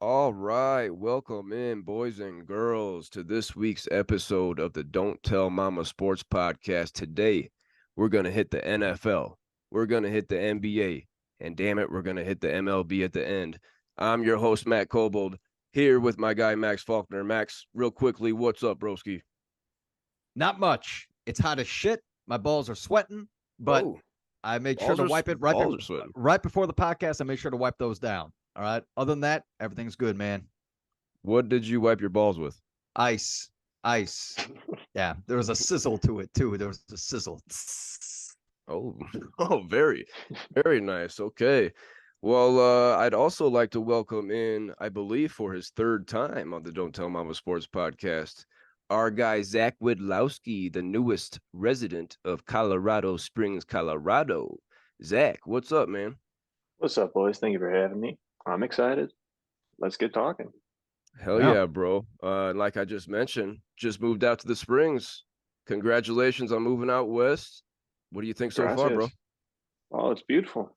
All right, welcome in, boys and girls, to this week's episode of the Don't Tell Mama Sports Podcast. Today, we're going to hit the NFL, we're going to hit the NBA, and damn it, we're going to hit the MLB at the end. I'm your host, Matt Kobold, here with my guy, Max Faulkner. Max, real quickly, what's up, broski? Not much. It's hot as shit. My balls are sweating, but I made sure to wipe it right before the podcast. I made sure to wipe those down. All right. Other than that, everything's good, man. What did you wipe your balls with? Ice. Yeah, there was a sizzle to it too. There was a sizzle. Oh, very, very nice. Okay. Well, I'd also like to welcome in, I believe, for his third time on the Don't Tell Mama Sports Podcast, our guy, Zach Widlowski, the newest resident of Colorado Springs, Colorado. Zach, what's up, man? What's up, boys? Thank you for having me. I'm excited. Let's get talking. Hell yeah, bro. Like I just mentioned, just moved out to the Springs. Congratulations on moving out west. What do you think so far, bro? Oh, it's beautiful.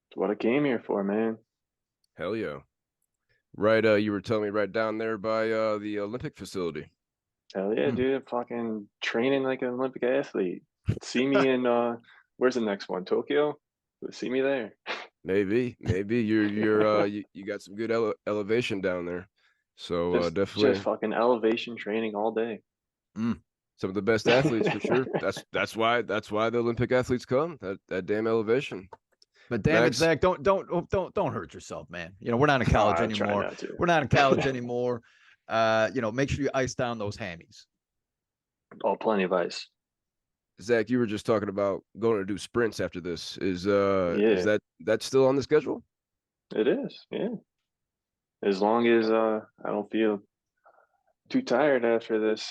It's what I came here for, man. Hell yeah. Right, you were telling me right down there by the Olympic facility. Hell yeah, dude. Fucking training like an Olympic athlete. See me in where's the next one? Tokyo? See me there. Maybe you got some good elevation down there. So definitely just fucking elevation training all day. Some of the best athletes for sure. That's why the Olympic athletes come. That damn elevation. But damn it, Zach, don't hurt yourself, man. You know, we're not in college anymore. We're not in college anymore. Make sure you ice down those hammies. Oh, plenty of ice. Zach, you were just talking about going to do sprints after this. Is that still on the schedule? It is, yeah. As long as I don't feel too tired after this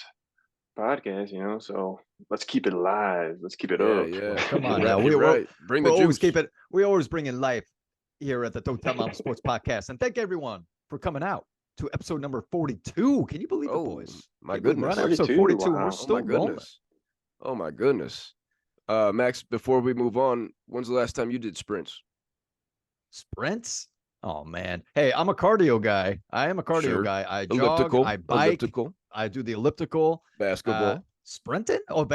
podcast, so let's keep it alive. Let's keep it up. Yeah. Come on now. We always bring in life here at the Don't Tell Mama Sports Podcast. And thank everyone for coming out to episode number 42. Can you believe it, boys? My goodness. We're on episode 42. Wow. We're still rolling. Oh my goodness. Max, before we move on, when's the last time you did sprints? Sprints? Oh man. Hey, I'm a cardio guy. I am a cardio guy. I jog, I bike, I do the elliptical. Basketball. Sprinting? Oh,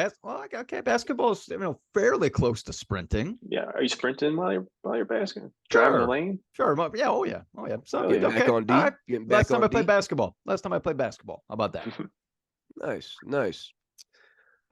okay. Basketball is fairly close to sprinting. Yeah. Are you sprinting while you're basking? Driving the lane? Sure. Yeah. Oh yeah. So back on D. Right. Last time I played basketball. How about that? Nice.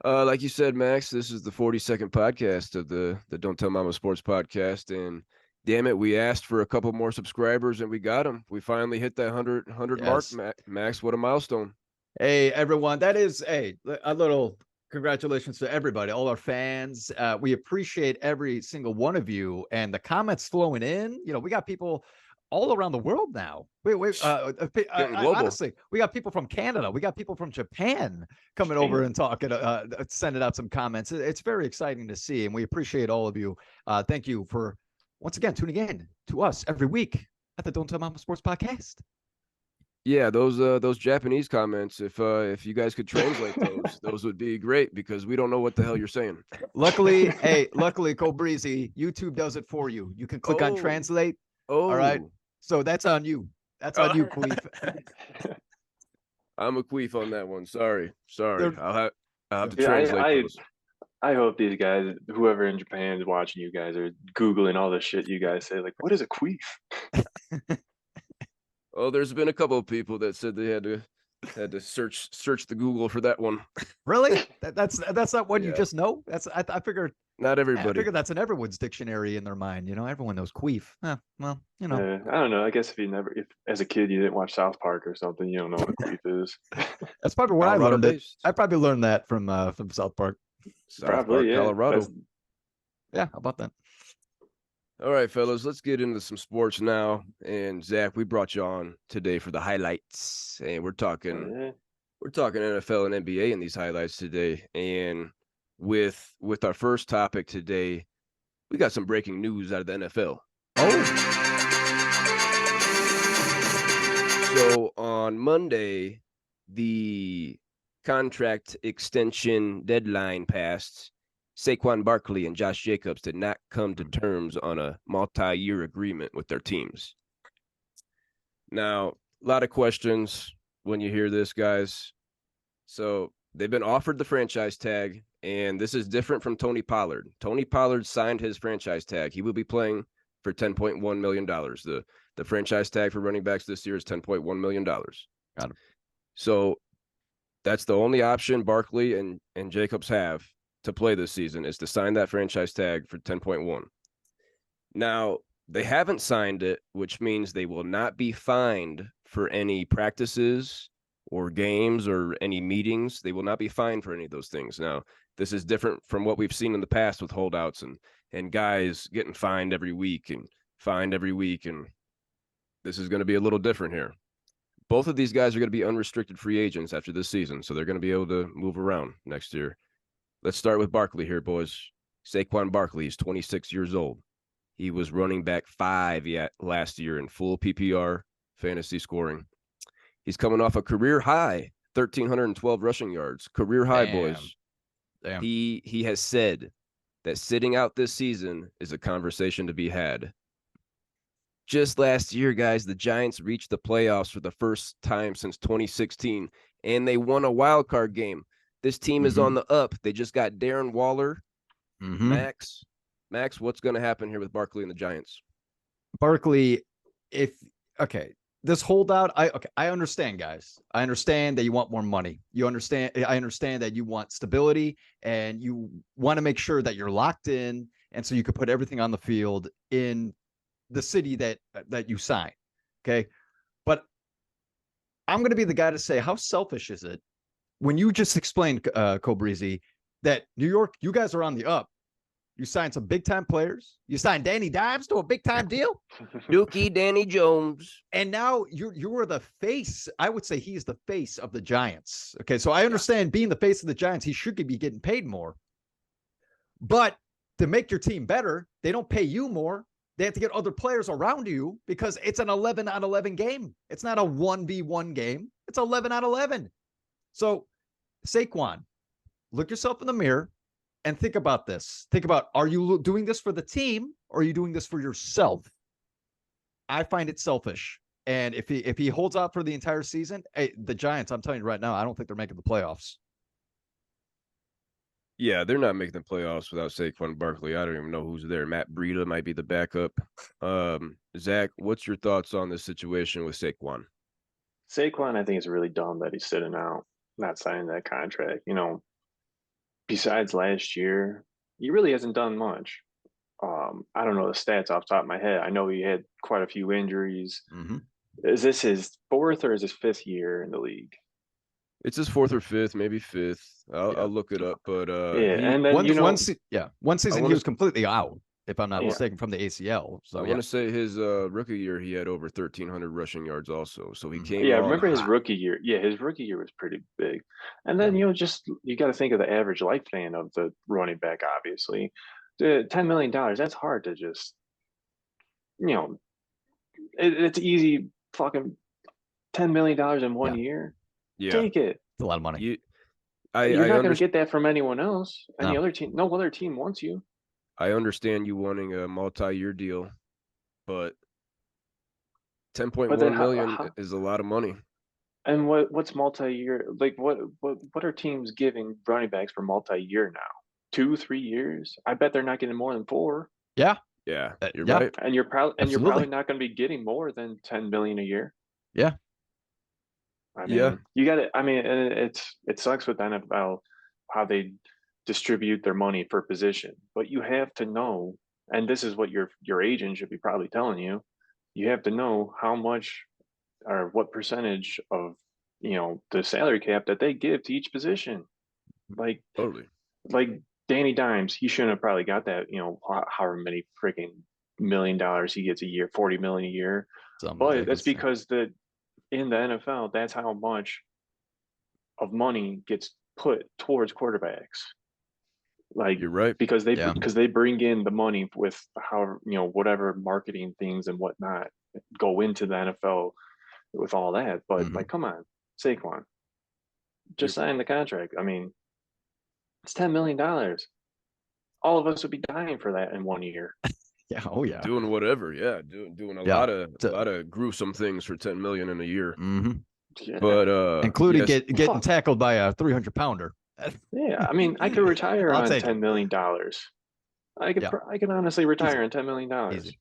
Like you said, Max, this is the 42nd podcast of the Don't Tell Mama Sports Podcast, and damn it, we asked for a couple more subscribers, and we got them. We finally hit that 100 mark, Max. What a milestone! Hey, everyone, that is a little congratulations to everybody, all our fans. We appreciate every single one of you, and the comments flowing in. We got people all around the world now. Honestly, we got people from Canada. We got people from Japan coming over and talking, sending out some comments. It's very exciting to see, and we appreciate all of you. Thank you for, once again, tuning in to us every week at the Don't Tell Mama Sports Podcast. Yeah, those Japanese comments, if you guys could translate those would be great, because we don't know what the hell you're saying. Luckily, Cole Breezy, YouTube does it for you. You can click on translate. All right. So that's on you. That's on you, Queef. I'm a queef on that one. Sorry. I'll have to translate those. I hope these guys, whoever in Japan is watching you guys, are Googling all the shit you guys say. Like, what is a queef? Oh, there's been a couple of people that said they had to search the Google for that one. Really? That's not one you just know? I figured. Not everybody. I figure that's in everyone's dictionary in their mind. Everyone knows queef. I don't know. I guess if as a kid you didn't watch South Park or something, you don't know what queef is. That's probably where I learned it. I probably learned that from South Park. Probably, Colorado. Yeah, how about that? All right, fellas, let's get into some sports now. And Zach, we brought you on today for the highlights, and we're talking NFL and NBA in these highlights today. And with our first topic today, we got some breaking news out of the NFL. So on Monday, the contract extension deadline passed. Saquon Barkley and Josh Jacobs did not come to terms on a multi-year agreement with their teams. Now, a lot of questions when you hear this, guys. So they've been offered the franchise tag, and this is different from Tony Pollard. Tony Pollard signed his franchise tag. He will be playing for $10.1 million. The franchise tag for running backs this year is $10.1 million. Got it. So that's the only option Barkley and Jacobs have to play this season is to sign that franchise tag for 10.1. Now, they haven't signed it, which means they will not be fined for any practices or games or any meetings. They will not be fined for any of those things. Now, this is different from what we've seen in the past with holdouts and guys getting fined every week, and this is going to be a little different here. Both of these guys are going to be unrestricted free agents after this season, so they're going to be able to move around next year. Let's start with Barkley here, boys. Saquon Barkley is 26 years old. He was running back 5 last year in full PPR fantasy scoring. He's coming off a career high, 1,312 rushing yards. Career high, boys. Damn. He has said that sitting out this season is a conversation to be had. Just last year, guys, the Giants reached the playoffs for the first time since 2016, and they won a wild card game. This team is on the up. They just got Darren Waller. Max, what's going to happen here with Barkley and the Giants? Barkley, this holdout, I understand, guys. I understand that you want more money. I understand that you want stability and you want to make sure that you're locked in, and so you could put everything on the field in the city that you sign. Okay. But I'm going to be the guy to say, how selfish is it when you just explained, Breezy, that New York, you guys are on the up. You signed some big time players. You signed Danny Dimes to a big time deal. Dookie Danny Jones. And now you are the face. I would say he's the face of the Giants. Okay. So I understand being the face of the Giants, he should be getting paid more. But to make your team better, they don't pay you more. They have to get other players around you because it's an 11 on 11 game. It's not a 1v1 game. It's 11 on 11. So Saquon, look yourself in the mirror and think about this. Think about, are you doing this for the team or are you doing this for yourself? I find it selfish. And if he holds out for the entire season, hey, the Giants, I'm telling you right now, I don't think they're making the playoffs. Yeah, they're not making the playoffs without Saquon Barkley. I don't even know who's there. Matt Breida might be the backup. Zach, what's your thoughts on this situation with Saquon? Saquon, I think it's really dumb that he's sitting out, not signing that contract. Besides last year, he really hasn't done much. I don't know the stats off the top of my head. I know he had quite a few injuries. Is this his 4th or is his 5th year in the league? It's his 4th or 5th, maybe 5th. I'll look it up, but and then one season he was completely out, if I'm not Yeah. mistaken, from the ACL. So I want to say his rookie year he had over 1,300 rushing yards also. So he came. Yeah, I on remember his hot. rookie year. Yeah, his rookie year was pretty big. And then you got to think of the average lifespan of the running back. Obviously, $10 million. That's hard to just, it's easy. Fucking $10 million in one year. Yeah, Take it. It's a lot of money. You're not going to get that from anyone else. Any other team? No other team wants you. I understand you wanting a multi-year deal, but 10.1 million is a lot of money. And what's multi-year? Like what are teams giving running backs for multi-year now? 2-3 years? I bet they're not getting more than 4. Yeah, you're right. And you're probably not going to be getting more than 10 million a year. Yeah. I mean, you got it. I mean, it sucks with the NFL how they distribute their money per position, but you have to know, and this is what your agent should be probably telling you. You have to know how much or what percentage of the salary cap that they give to each position. Like totally. Like Danny Dimes, he shouldn't have probably got that. However many freaking $1 million he gets a year, 40 million a year. But that's because in the NFL, that's how much of money gets put towards quarterbacks. Like you're right, because they bring in the money with however whatever marketing things and whatnot go into the NFL with all that. But like, come on, Saquon, just sign the contract. I mean, it's $10 million. All of us would be dying for that in 1 year. Yeah. Oh yeah. Doing whatever. Yeah. Doing a lot of gruesome things for 10 million in a year. Mm-hmm. Yeah. But including getting tackled by a 300-pounder. Yeah. I mean, I could retire on $10 million. I could honestly retire on $10 million. Easy.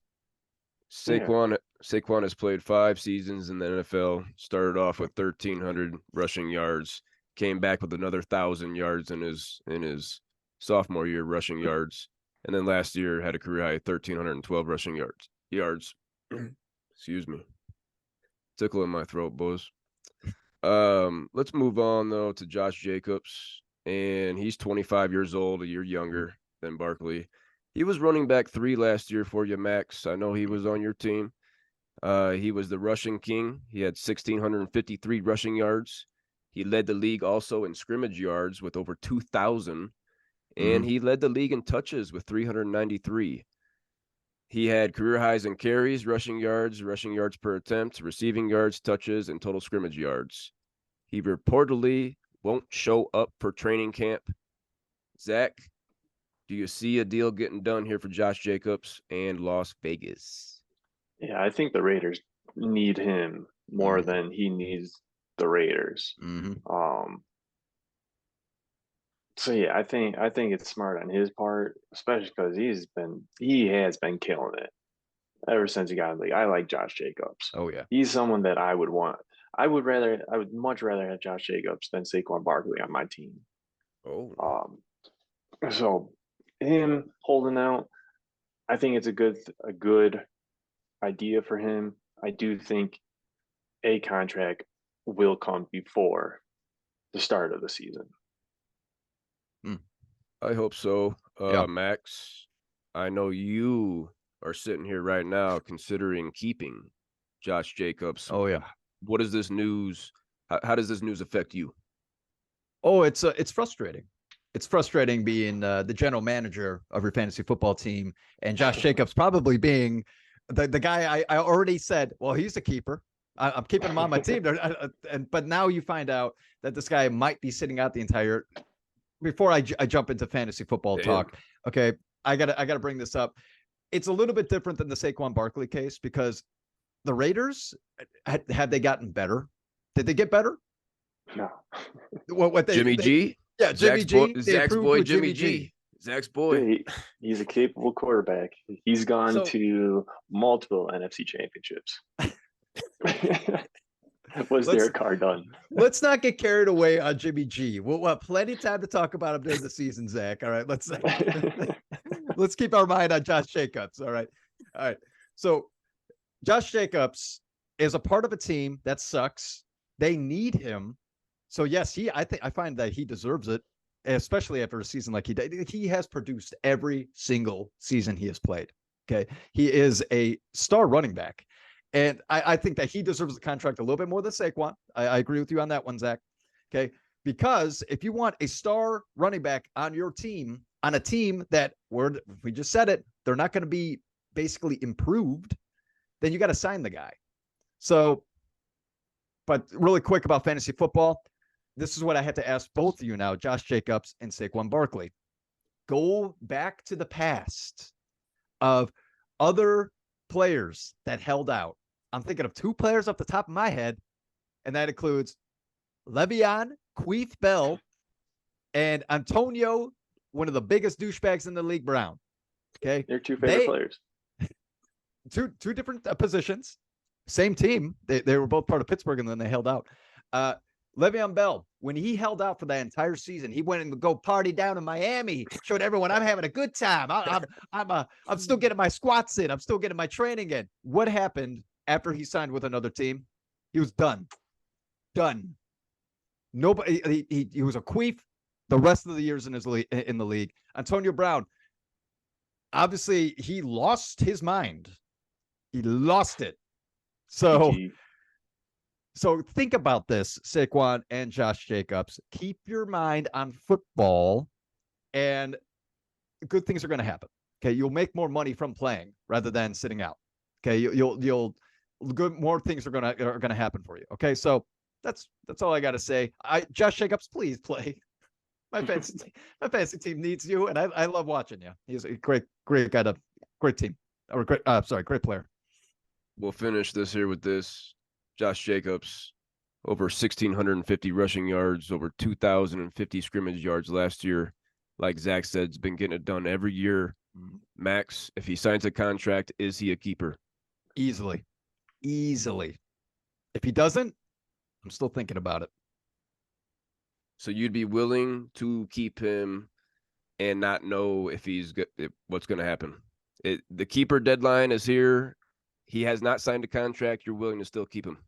Saquon has played 5 seasons in the NFL. Started off with 1,300 rushing yards. Came back with another 1,000 yards in his sophomore year rushing yards, and then last year had a career high 1,312 rushing yards. Excuse me, tickle in my throat, boys. Let's move on though to Josh Jacobs, and he's 25 years old, a year younger than Barkley. He was running back 3 last year for you, Max. I know he was on your team. He was the rushing king. He had 1,653 rushing yards. He led the league also in scrimmage yards with over 2,000, and he led the league in touches with 393. He had career highs in carries, rushing yards per attempt, receiving yards, touches, and total scrimmage yards. He reportedly won't show up for training camp. Zach, do you see a deal getting done here for Josh Jacobs and Las Vegas? Yeah, I think the Raiders need him more than he needs the Raiders. So yeah, I think it's smart on his part, especially because he has been killing it ever since he got in the league. I like Josh Jacobs. Oh yeah, he's someone that I would want. I would much rather have Josh Jacobs than Saquon Barkley on my team. So him holding out, I think it's a good idea for him. I do think a contract will come before the start of the season. I hope so. Max, I know you are sitting here right now considering keeping Josh Jacobs. Oh yeah. What is this news? How does this news affect you? Oh, it's frustrating. It's frustrating being the general manager of your fantasy football team, and Josh Jacobs probably being the guy I already said, well, he's a keeper. I'm keeping him on my team. But now you find out that this guy might be sitting out the entire. Before I jump into fantasy football talk, okay, I gotta bring this up. It's a little bit different than the Saquon Barkley case because the Raiders have they gotten better? Did they get better? No. Jimmy G? Yeah, Jimmy G. Zach's boy, Jimmy G. Zach's boy. He's a capable quarterback. He's gone to multiple NFC championships. Was Derek Carr done? Let's not get carried away on Jimmy G. We'll have plenty of time to talk about him during the season, Zach. All right, let's keep our mind on Josh Jacobs. All right. So Josh Jacobs is a part of a team that sucks. They need him. So yes, I find that he deserves it, especially after a season like he did. He has produced every single season he has played. Okay. He is a star running back. And I think that he deserves the contract a little bit more than Saquon. I agree with you on that one, Zach. Okay. Because if you want a star running back on your team, on a team that we just said it, they're not going to be basically improved, then you got to sign the guy. So, but really quick about fantasy football, this is what I had to ask both of you now, Josh Jacobs and Saquon Barkley. Go back to the past of other players that held out. I'm thinking of 2 players off the top of my head, and that includes Le'Veon Queef Bell and Antonio, one of the biggest douchebags in the league, Brown. Okay, they're 2 favorite players. Two different positions, same team. They were both part of Pittsburgh, and then they held out. Le'Veon Bell, when he held out for that entire season, he went and go party down in Miami, showed everyone I'm having a good time. I'm still getting my squats in. I'm still getting my training in. What happened after he signed with another team? He was done. Nobody. He was a queef the rest of the years in the league. Antonio Brown, obviously, he lost his mind. He lost it. So think about this, Saquon and Josh Jacobs. Keep your mind on football, and good things are going to happen. Okay, you'll make more money from playing rather than sitting out. Okay, you'll more things are gonna happen for you. Okay, so that's all I got to say. Josh Jacobs, please play. My fantasy team needs you, and I love watching you. He's a great guy, great team. Or great, great player. We'll finish this here with this. Josh Jacobs, over 1,650 rushing yards, over 2,050 scrimmage yards last year. Like Zach said, has been getting it done every year. Max, if he signs a contract, is he a keeper? Easily. If he doesn't, I'm still thinking about it. So you'd be willing to keep him and not know if what's going to happen. The keeper deadline is here. He has not signed a contract. You're willing to still keep him?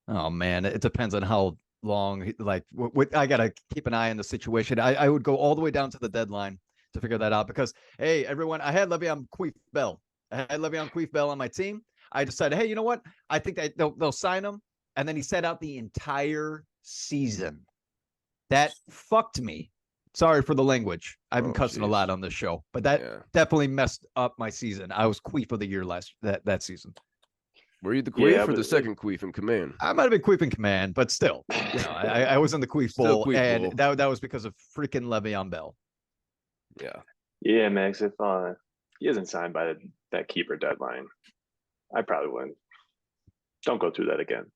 Oh man, it depends on how long. Like, I gotta keep an eye on the situation. I would go all the way down to the deadline to figure that out because, hey, everyone, I had Le'Veon Bell. On my team. I decided, hey, you know what? I think that they'll sign him, and then he sat out the entire season. That fucked me. Sorry for the language. I've been cussing a lot on this show, but that definitely messed up my season. I was queef of the year that season. Were you the queef or the second queef in command? I might have been queef in command, but still, I was in the queef bowl, and that was because of freaking Le'Veon Bell. Yeah, Max. If he isn't signed by that keeper deadline, I probably wouldn't. Don't go through that again.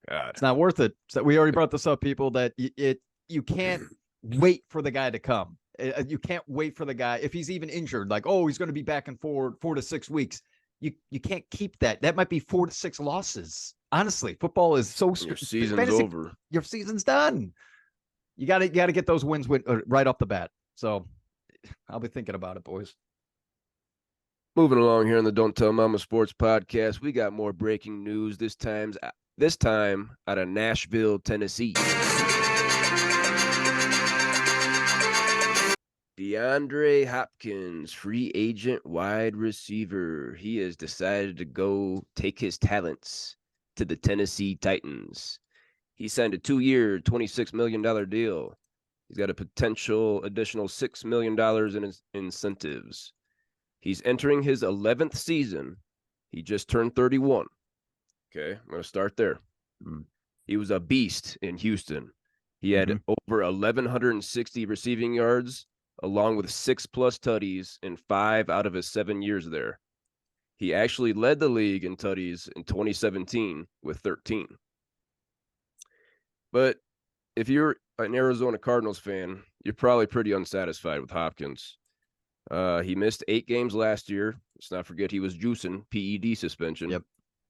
God. It's not worth it. So we already brought this up, people, that you can't wait for the guy to come. You can't wait for the guy. If he's even injured, like, oh, he's going to be back in 4 to 6 weeks. You can't keep that. That might be 4 to 6 losses. Honestly, football is so your season's over. Your season's done. You got to get those wins right off the bat. So I'll be thinking about it, boys. Moving along here on the Don't Tell Mama Sports Podcast, we got more breaking news. This time out of Nashville, Tennessee. DeAndre Hopkins, free agent wide receiver. He has decided to go take his talents to the Tennessee Titans. He signed a 2-year, $26 million deal. He's got a potential additional $6 million in incentives. He's entering his 11th season. He just turned 31. Okay, I'm going to start there. He was a beast in Houston. He had over 1,160 receiving yards, along with 6+ tutties in 5 out of his 7 years there. He actually led the league in tutties in 2017 with 13. But if you're an Arizona Cardinals fan, you're probably pretty unsatisfied with Hopkins. He missed 8 games last year. Let's not forget he was juicing, PED suspension. Yep.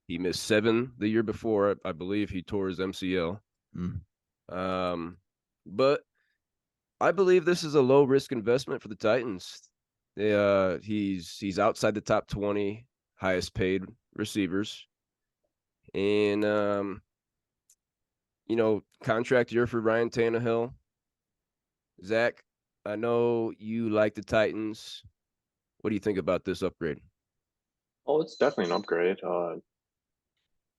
He missed 7 the year before. I believe he tore his MCL. But I believe this is a low risk investment for the Titans. He's outside the top 20 highest paid receivers, and contract year for Ryan Tannehill. Zach, I know you like the Titans. What do you think about this upgrade? Oh, it's definitely an upgrade.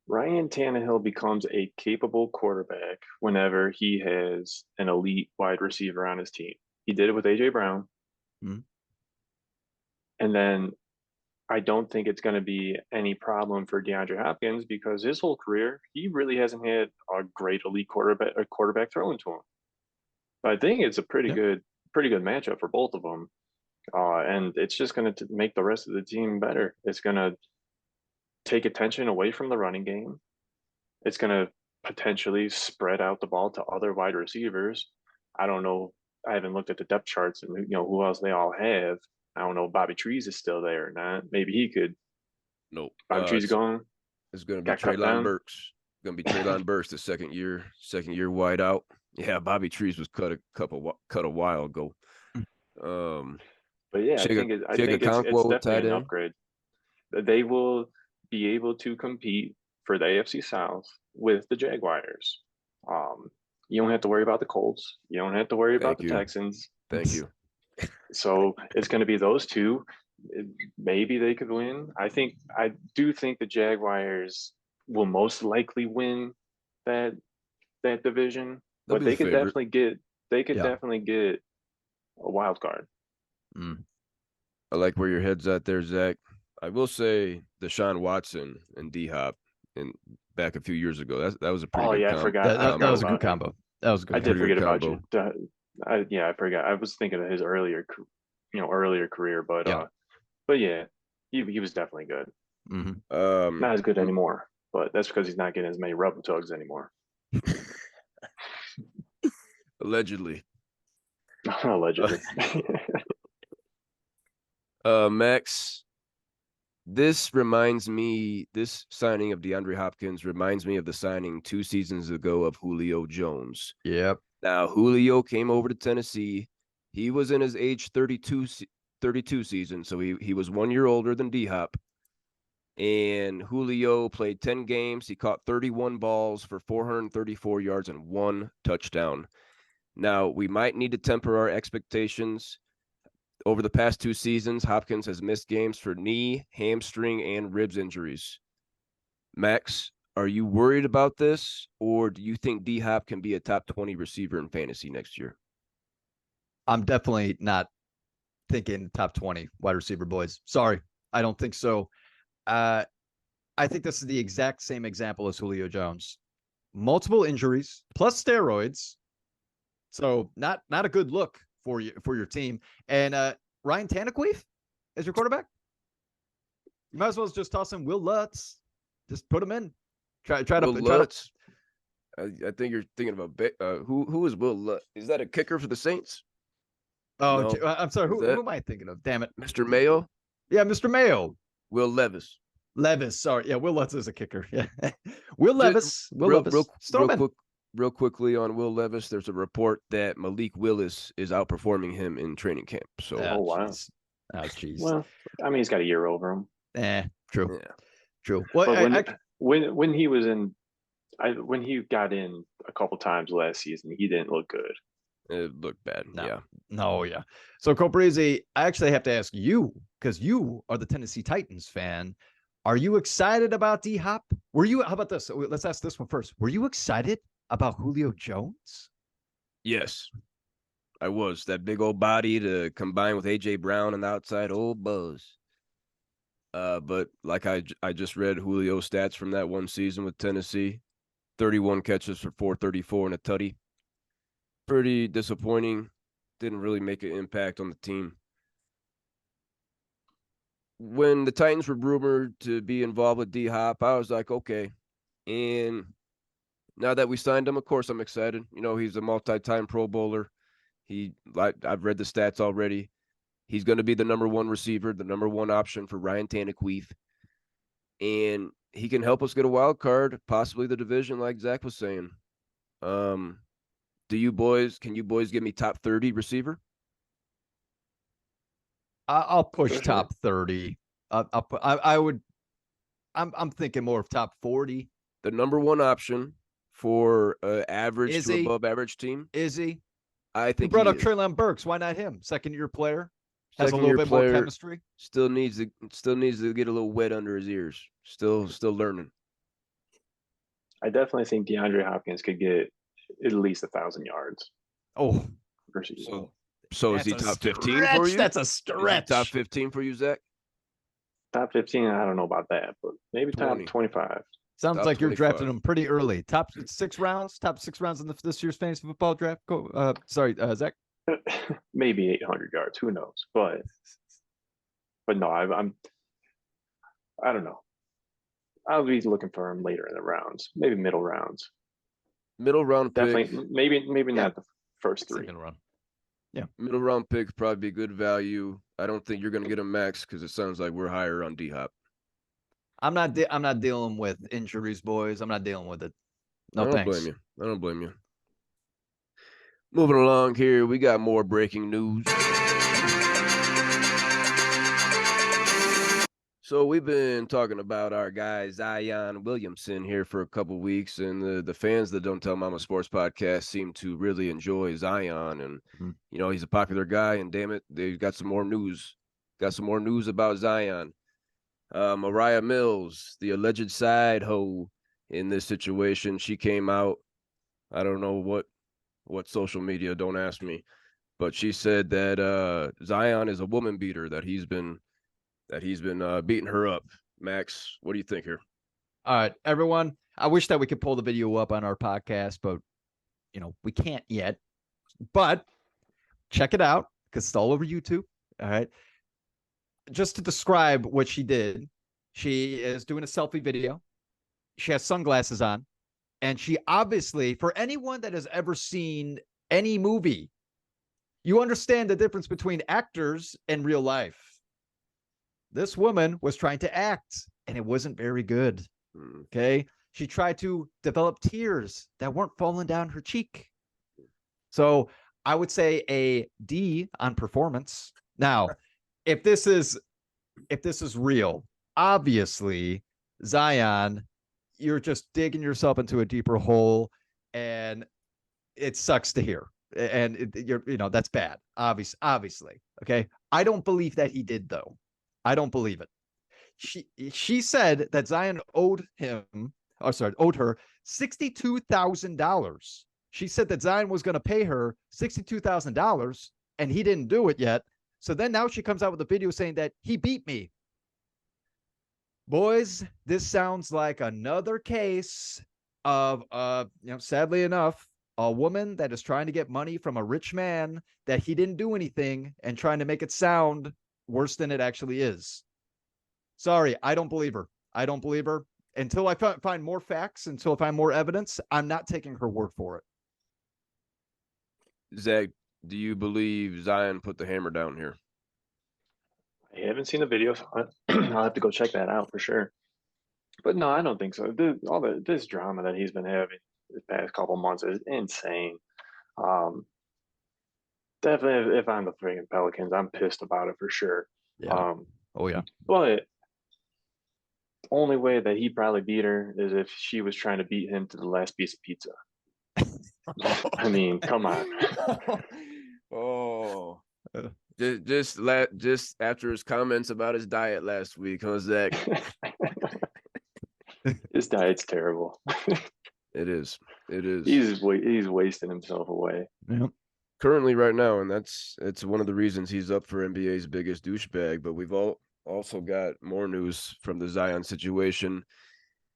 Ryan Tannehill becomes a capable quarterback whenever he has an elite wide receiver on his team. He did it with A.J. Brown. And then I don't think it's going to be any problem for DeAndre Hopkins because his whole career, he really hasn't had a great elite quarterback throwing to him. But I think it's a pretty good matchup for both of them. And it's just going to make the rest of the team better. It's going to take attention away from the running game. It's going to potentially spread out the ball to other wide receivers. I don't know. I haven't looked at the depth charts and who else they all have. I don't know if Bobby Trees is still there or not. Maybe he could. Nope. Bobby Trees gone. It's going to be Treylon Burks. Going to be Treylon Burks, the second year wide out. Yeah, Bobby Trees was cut a while ago. But yeah, I think it's definitely an upgrade. They will be able to compete for the AFC South with the Jaguars. You don't have to worry about the Colts. You don't have to worry about the Texans. Thank you. So it's going to be those two. Maybe they could win. I do think the Jaguars will most likely win that division, but they could definitely get a wild card. I like where your head's at there, Zach. I will say Deshaun Watson and DHop back a few years ago. That was a pretty good combo. I forgot. That was a good combo. That was good. I did forget about you. I forgot. I was thinking of his earlier career, but yeah. He was definitely good. Mm-hmm. Not as good anymore, but that's because he's not getting as many rub tugs anymore. Allegedly. Allegedly. Max, this signing of DeAndre Hopkins reminds me of the signing 2 seasons ago of Julio Jones. Yep. Now, Julio came over to Tennessee. He was in his age 32 season, so he was 1 year older than DHop. And Julio played 10 games. He caught 31 balls for 434 yards and 1 touchdown. Now, we might need to temper our expectations. Over the past 2 seasons, Hopkins has missed games for knee, hamstring, and ribs injuries. Max, are you worried about this, or do you think DHop can be a top 20 receiver in fantasy next year? I'm definitely not thinking top 20 wide receiver, boys. Sorry, I don't think so. I think this is the exact same example as Julio Jones. Multiple injuries plus steroids. So not a good look for your team. And Ryan Tannehill as your quarterback. You might as well just toss in Will Lutz. Just put him in. Try Will to Lutz. I think you're thinking of who is Will Lutz? Is that a kicker for the Saints? Oh, No. I'm sorry. Who am I thinking of? Damn it, Mr. Mayo. Yeah, Mr. Mayo. Will Levis. Sorry. Yeah, Will Lutz is a kicker. Yeah. Will Levis. Real quickly on Will Levis, there's a report that Malik Willis is outperforming him in training camp. So, oh wow, jeez. Well, I mean, he's got a year over him. True. Yeah. True. Well, when he was in, when he got in a couple times last season, he didn't look good. It looked bad. Yeah. So, Coprizi, I actually have to ask you, because you are the Tennessee Titans fan. Are you excited about DHop? How about this? Let's ask this one first. Were you excited about Julio Jones? Yes, I was. That big old body to combine with A.J. Brown on the outside, old buzz. But like I just read Julio's stats from that one season with Tennessee, 31 catches for 434 and a tutty. Pretty disappointing. Didn't really make an impact on the team. When the Titans were rumored to be involved with DHop, I was like, okay. And now that we signed him, of course, I'm excited. You know, he's a multi-time Pro Bowler. I've read the stats already. He's going to be the number 1 receiver, the number 1 option for Ryan Tannehill. And he can help us get a wild card, possibly the division, like Zach was saying. Can you boys give me top 30 receiver? I'll push top 30. I would. I'm thinking more of top 40. The number 1 option for average to above average team. Is he? I think you brought up Treylon Burks. Why not him? Second-year player. Has a little bit more chemistry. Still needs to get a little wet under his ears. Still learning. I definitely think DeAndre Hopkins could get at least 1,000 yards. Oh, so is he top 15 for you? That's a stretch. Top 15 for you, Zach? Top 15, I don't know about that, but maybe 20. top 25. Sounds top like you're 25. drafting him pretty early. Top 6 rounds in this year's fantasy football draft. Zach. Maybe 800 yards. Who knows? But no, I don't know. I'll be looking for him later in the rounds, maybe middle rounds. Middle round definitely, pick. Maybe not the first 3. Second round. Yeah, middle round pick probably be good value. I don't think you're going to get a max because it sounds like we're higher on DHop. I'm not dealing with injuries, boys. I'm not dealing with it. No, I don't blame you. Moving along here, we got more breaking news. So we've been talking about our guy Zion Williamson here for a couple of weeks, and the fans that Don't Tell Mama Sports podcast seem to really enjoy Zion, and you know he's a popular guy. And damn it, they've got some more news. Got some more news about Zion. Moriah Mills, the alleged side hoe in this situation, she came out. I don't know what social media. Don't ask me, but she said that Zion is a woman beater. That he's been beating her up. Max, what do you think here? All right, everyone. I wish that we could pull the video up on our podcast, but we can't yet. But check it out because it's all over YouTube. All right. just to describe what she did, she is doing a selfie video. She has sunglasses on, and she obviously, for anyone that has ever seen any movie, you understand the difference between actors and real life. This woman was trying to act, and it wasn't very good. Okay. She tried to develop tears that weren't falling down her cheek. So I would say a D on performance. Now, if this is real, obviously, Zion, you're just digging yourself into a deeper hole, and it sucks to hear. And that's bad. Obviously. Okay. I don't believe that he did, though. I don't believe it. She said that Zion owed her $62,000. She said that Zion was going to pay her $62,000, and he didn't do it yet. So then now she comes out with a video saying that he beat me. Boys, this sounds like another case of, sadly enough, a woman that is trying to get money from a rich man that he didn't do anything and trying to make it sound worse than it actually is. Sorry, I don't believe her. I don't believe her. Until I find more facts, until I find more evidence, I'm not taking her word for it. Zach, do you believe Zion put the hammer down here? I haven't seen the video, so I'll have to go check that out for sure. But no, I don't think so. This drama that he's been having the past couple months is insane. Definitely, if I'm the freaking Pelicans, I'm pissed about it for sure. Yeah. But the only way that he probably beat her is if she was trying to beat him to the last piece of pizza. I mean, come on. Oh, just after his comments about his diet last week, huh, Zach? His diet's terrible. It is. He's wasting himself away. Yep. Currently, right now, and it's one of the reasons he's up for NBA's biggest douchebag. But we've also got more news from the Zion situation.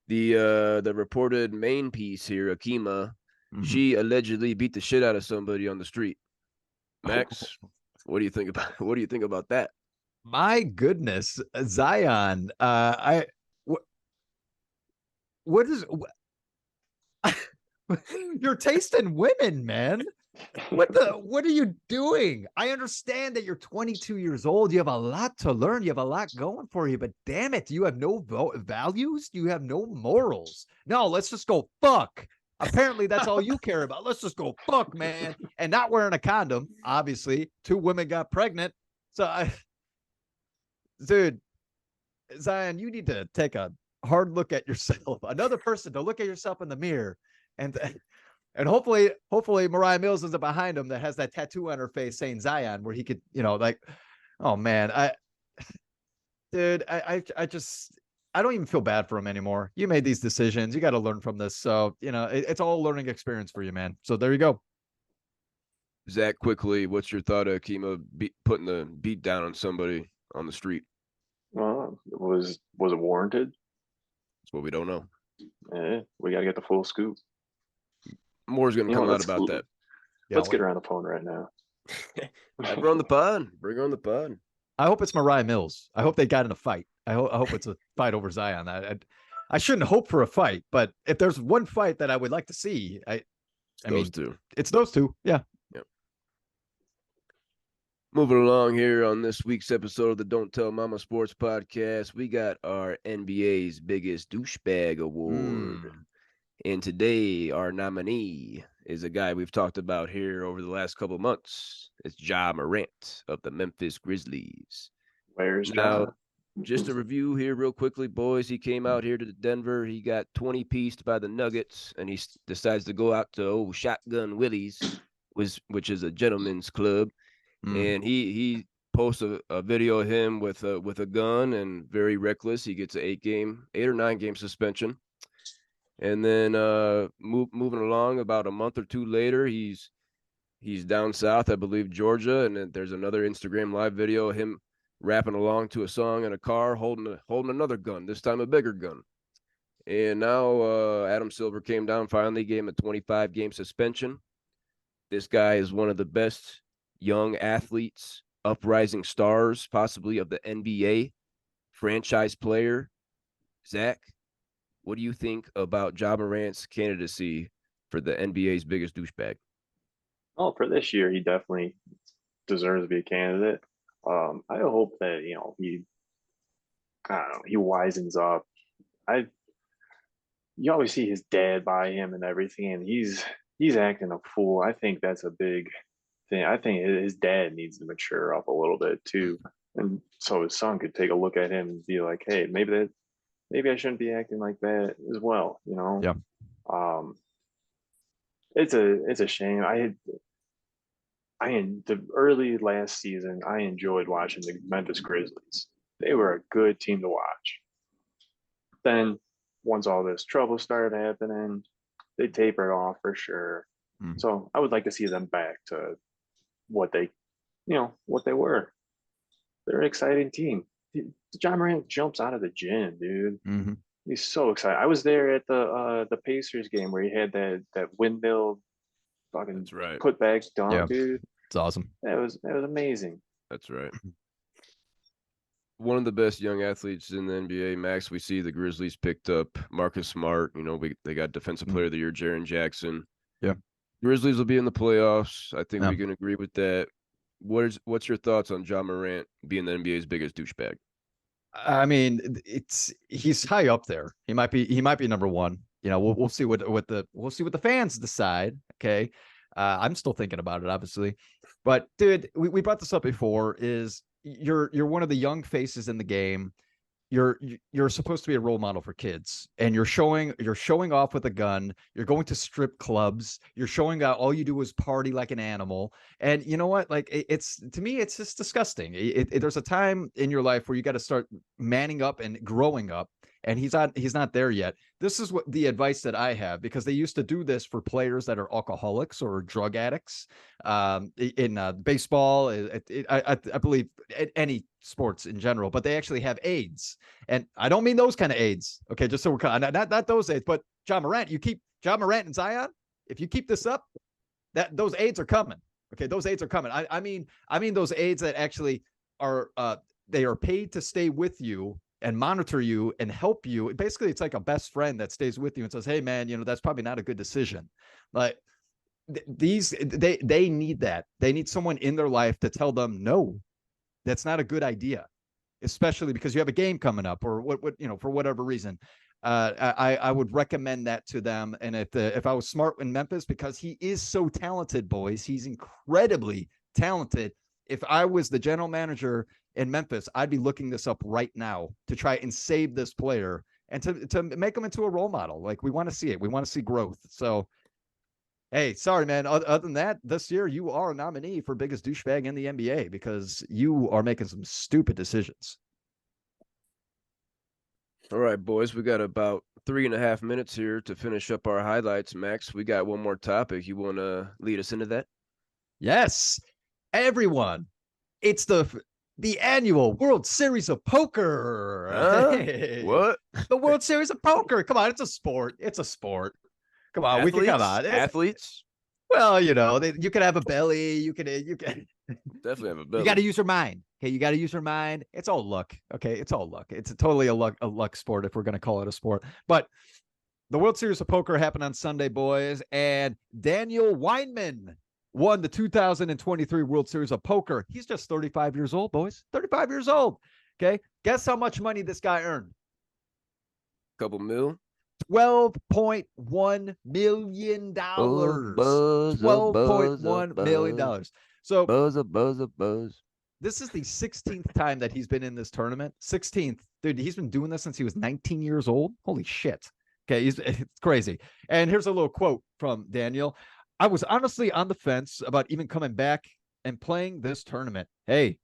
The reported main piece here, Akheema, she allegedly beat the shit out of somebody on the street. Max, what do you think about that? My goodness, Zion. Your taste in women, man. What are you doing? I understand that you're 22 years old. You have a lot to learn. You have a lot going for you, but damn it, you have no values. You have no morals. No, let's just go fuck. Apparently, that's all you care about. Let's just go fuck, man. And not wearing a condom. Obviously, 2 women got pregnant. So, dude, Zion, you need to take a hard look at yourself. Another person to look at yourself in the mirror, and hopefully Moriah Mills is behind him that has that tattoo on her face saying Zion, where he could, oh man, I don't even feel bad for him anymore. You made these decisions. You got to learn from this. So, it's all a learning experience for you, man. So there you go. Zach, quickly, what's your thought of Akheema putting the beat down on somebody on the street? Well, was it warranted? That's what we don't know. Yeah, we got to get the full scoop. More's going to come out about that. Let's get her on the phone right now. Have her on the pod. Bring her on the pod. I hope it's Moriah Mills. I hope they got in a fight. I hope it's a fight over Zion. I shouldn't hope for a fight, but if there's one fight that I would like to see, those two. It's those two. Yeah. Yep. Moving along here on this week's episode of the Don't Tell Mama Sports Podcast, we got our NBA's biggest douchebag award. And today, our nominee is a guy we've talked about here over the last couple of months. It's Ja Morant of the Memphis Grizzlies. Where's Ja? Just a review here real quickly, boys. He came out here to Denver. He got 20-pieced by the Nuggets, and he decides to go out to Shotgun Willie's, which is a gentleman's club. And he posts a video of him with a gun and very reckless. He gets an 8 or 9 game suspension. And then moving along, about a month or 2 later, he's down south, I believe, Georgia, and then there's another Instagram live video of him rapping along to a song in a car, holding another gun, this time a bigger gun. And now Adam Silver came down, finally gave him a 25-game suspension. This guy is one of the best young athletes uprising stars, possibly of the NBA, franchise player. Zach, what do you think about Ja Morant's candidacy for the NBA's biggest douchebag? Oh, for this year, he definitely deserves to be a candidate. I hope that I don't know, he wisens up. I You always see his dad by him and everything, and he's acting a fool. I think that's a big thing. I think his dad needs to mature up a little bit too, and so his son could take a look at him and be like, "Hey, maybe I shouldn't be acting like that as well." Yeah. Um, it's a shame. I in the early last season, I enjoyed watching the Memphis Grizzlies. They were a good team to watch. Then once all this trouble started happening, they tapered off for sure. Mm. So I would like to see them back to what what they were. They're an exciting team. Ja Morant jumps out of the gym, dude. Mm-hmm. He's so excited. I was there at the Pacers game where he had that windmill fucking That's right. putback dunk, Yeah. dude. It's awesome. That was amazing. That's right. One of the best young athletes in the NBA, Max. We see the Grizzlies picked up Marcus Smart. They got Defensive Player of the Year, Jaren Jackson. Yeah. Grizzlies will be in the playoffs. I think Yeah. we can agree with that. What's your thoughts on Ja Morant being the NBA's biggest douchebag? I mean, he's high up there. He might be number one. We'll see what the fans decide. Okay. I'm still thinking about it, obviously. But dude, we brought this up before, is you're one of the young faces in the game. You're supposed to be a role model for kids, and you're showing off with a gun. You're going to strip clubs. You're showing out all you do is party like an animal. And you know what? Like to me, it's just disgusting. There's a time in your life where you got to start manning up and growing up. And he's not there yet. This is what the advice that I have, because they used to do this for players that are alcoholics or drug addicts in baseball. I believe any sports in general, but they actually have AIDS. And I don't mean those kind of AIDS. Okay, just so we're not those AIDS, but Ja Morant. You keep Ja Morant and Zion. If you keep this up, those AIDS are coming. Okay, those AIDS are coming. I mean those AIDS that actually are they are paid to stay with you and monitor you and help you. Basically, it's like a best friend that stays with you and says, "Hey, man, that's probably not a good decision." Like they need that. They need someone in their life to tell them, "No, that's not a good idea," especially because you have a game coming up or what for whatever reason. I would recommend that to them. And if I was smart in Memphis, because he is so talented, boys, he's incredibly talented. If I was the general manager in Memphis, I'd be looking this up right now to try and save this player and to make him into a role model. Like, we want to see it. We want to see growth. So, hey, sorry, man. Other than that, this year you are a nominee for biggest douchebag in the NBA because you are making some stupid decisions. All right, boys, we got about 3.5 minutes here to finish up our highlights. Max, we got one more topic. You want to lead us into that? Yes, everyone. It's the annual World Series of Poker. Hey. What? The World Series of Poker. Come on, it's a sport. It's a sport. Come on, athletes? We can come on. Athletes? Well, you could have a belly. You can definitely have a belly. You got to use your mind. Okay, you got to use your mind. It's all luck. Okay, it's all luck. It's totally a luck sport if we're going to call it a sport. But the World Series of Poker happened on Sunday, boys, and Daniel Weinman won the 2023 World Series of Poker. He's just 35 years old, boys. 35 years old. Okay, guess how much money this guy earned? Couple mil. $12.1 million. $12.1 million. So buzz. This is the 16th time that he's been in this tournament. 16th. Dude, he's been doing this since he was 19 years old. Holy shit. Okay, it's crazy. And here's a little quote from Daniel. I was honestly on the fence about even coming back and playing this tournament. Hey,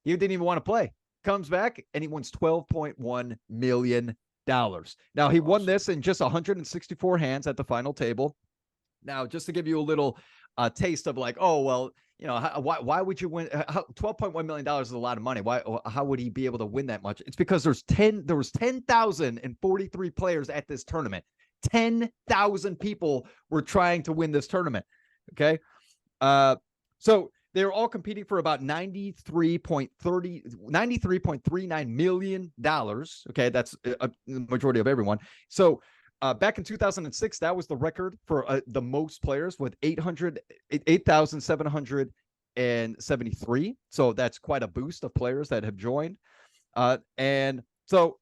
he didn't even want to play. Comes back and he wins $12.1 million. Now, he won this in just 164 hands at the final table. Now, just to give you a little taste of like, oh, well, why would you win? $12.1 million is a lot of money. How would he be able to win that much? It's because there was 10,043 players at this tournament. 10,000 people were trying to win this tournament. Okay. So they're all competing for about $93.39 million. Okay, that's a majority of everyone. So back in 2006, that was the record for the most players with 8,773. So that's quite a boost of players that have joined. And so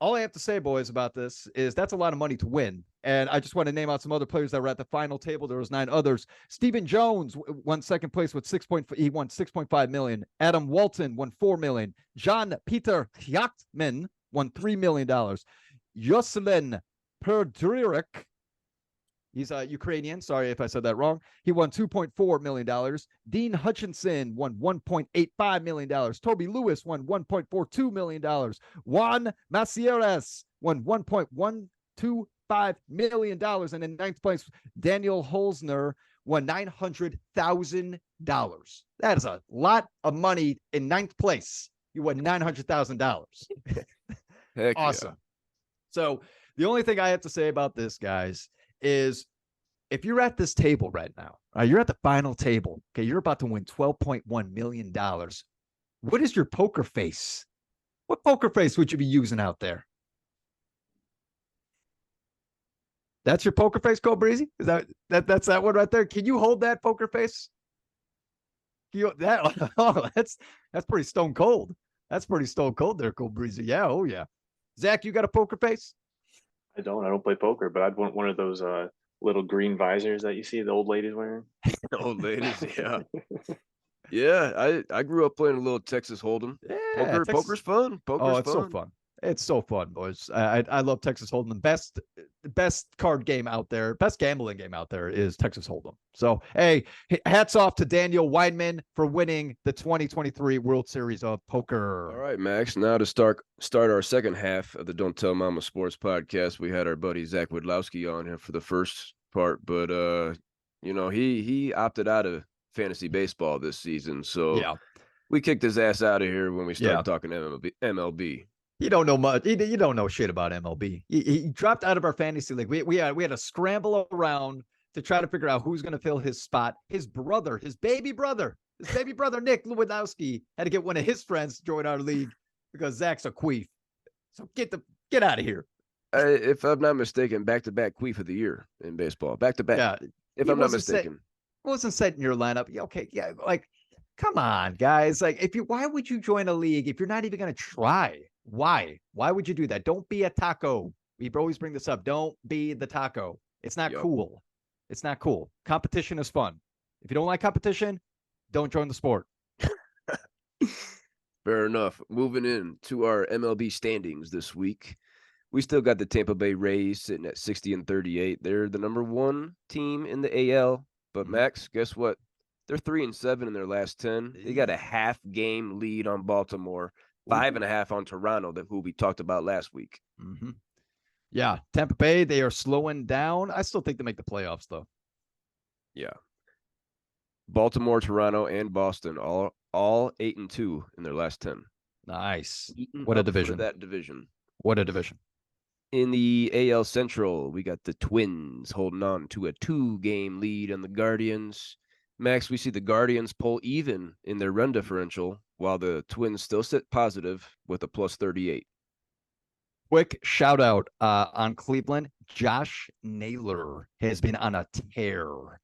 all I have to say, boys, about this is that's a lot of money to win. And I just want to name out some other players that were at the final table. There was 9 others. Stephen Jones won second place with he won $6.5 million. Adam Walton won $4 million. Jean-Peter Hyachtman won $3 million. Jocelyn Perdririk, he's a Ukrainian. Sorry if I said that wrong. He won $2.4 million. Dean Hutchinson won $1.85 million. Toby Lewis won $1.42 million. Juan Macieres won $1.125 million. And in 9th place, Daniel Holzner won $900,000. That is a lot of money in 9th place. You won $900,000. Heck awesome. Yeah. So the only thing I have to say about this, guys, is if you're at this table right now, you're at the final table, okay, you're about to win $12.1 million. What is your poker face? What poker face would you be using out there? That's your poker face, Cole Breezy? Is that's that one right there? Can you hold that poker face? That's pretty stone cold. That's pretty stone cold there, Cole Breezy. Yeah, oh yeah. Zach, you got a poker face? I don't play poker, but I'd want one of those little green visors that you see the old ladies wearing. Old ladies, yeah. Yeah, I grew up playing a little Texas Hold'em. Yeah, Poker's fun. It's so fun. It's so fun, boys. I love Texas Hold'em. The best card game out there, best gambling game out there is Texas Hold'em. So, hey, hats off to Daniel Weidman for winning the 2023 World Series of Poker. All right, Max. Now to start our second half of the Don't Tell Mama Sports podcast, we had our buddy Zach Wodlowski on here for the first part, but he opted out of fantasy baseball this season, so yeah, we kicked his ass out of here when we started talking MLB. You don't know much. You don't know shit about MLB. He dropped out of our fantasy league. We had to scramble around to try to figure out who's going to fill his spot. His baby brother, Nick Lewandowski had to get one of his friends to join our league because Zach's a queef. So get out of here. If I'm not mistaken, back-to-back queef of the year in baseball. Back-to-back. Yeah, if I'm not mistaken. Wasn't set in your lineup. Okay, yeah, like, come on, guys. Like, why would you join a league if you're not even going to try? Why would you do that? Don't be a taco. We always bring this up. Don't be the taco. It's not cool. It's not cool. Competition is fun. If you don't like competition, don't join the sport. Fair enough. Moving in to our MLB standings this week. We still got the Tampa Bay Rays sitting at 60-38. They're the number 1 team in the AL. But Max, guess what? They're 3-7 in their last 10. They got a half game lead on Baltimore. 5.5 on Toronto, who we talked about last week. Mm-hmm. Yeah, Tampa Bay, they are slowing down. I still think they make the playoffs, though. Yeah. Baltimore, Toronto, and Boston, all 8-2 in their last 10. Nice. What a division. That division. What a division. In the AL Central, we got the Twins holding on to a 2-game lead on the Guardians. Max, we see the Guardians pull even in their run differential, while the Twins still sit positive with a +38. Quick shout out on Cleveland. Josh Naylor has been on a tear.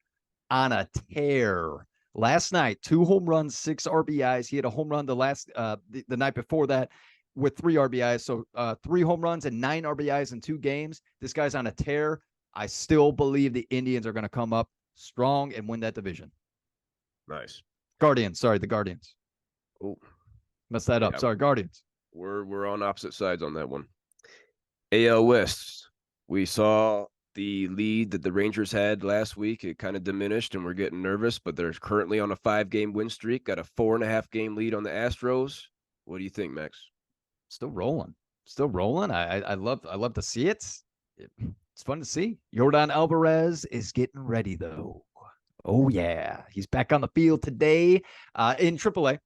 Last night, 2 home runs, 6 RBIs. He had a home run the night before that with 3 RBIs. So 3 home runs and 9 RBIs in 2 games. This guy's on a tear. I still believe the Indians are going to come up strong and win that division. Nice. The Guardians. Oh, messed that up. Sorry, Guardians. We're on opposite sides on that one. AL West. We saw the lead that the Rangers had last week. It kind of diminished, and we're getting nervous. But they're currently on a 5-game win streak. Got a 4.5-game lead on the Astros. What do you think, Max? Still rolling. I love to see it. It's fun to see. Yordan Alvarez is getting ready, though. Oh, yeah. He's back on the field today in AAA.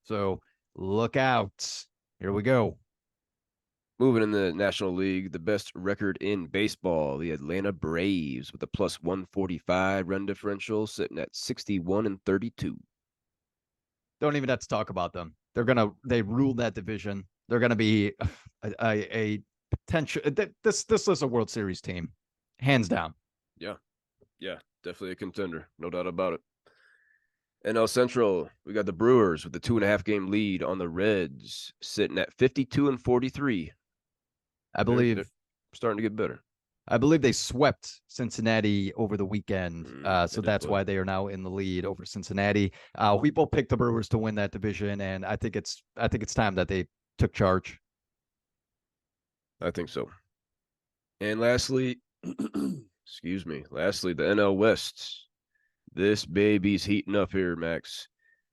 So look out. Here we go. Moving in the National League, the best record in baseball, the Atlanta Braves with a plus 145 run differential, sitting at 61-32. Don't even have to talk about them. They rule that division. They're gonna be a potential. This is a World Series team, hands down. Yeah, definitely a contender, no doubt about it. NL Central, we got the Brewers with the 2.5 game lead on the Reds, sitting at 52-43. They're starting to get better. I believe they swept Cincinnati over the weekend, so that's why they are now in the lead over Cincinnati. We both picked the Brewers to win that division, and I think it's time that they took charge. I think so. And lastly, excuse me. Lastly, the NL West. This baby's heating up here, Max.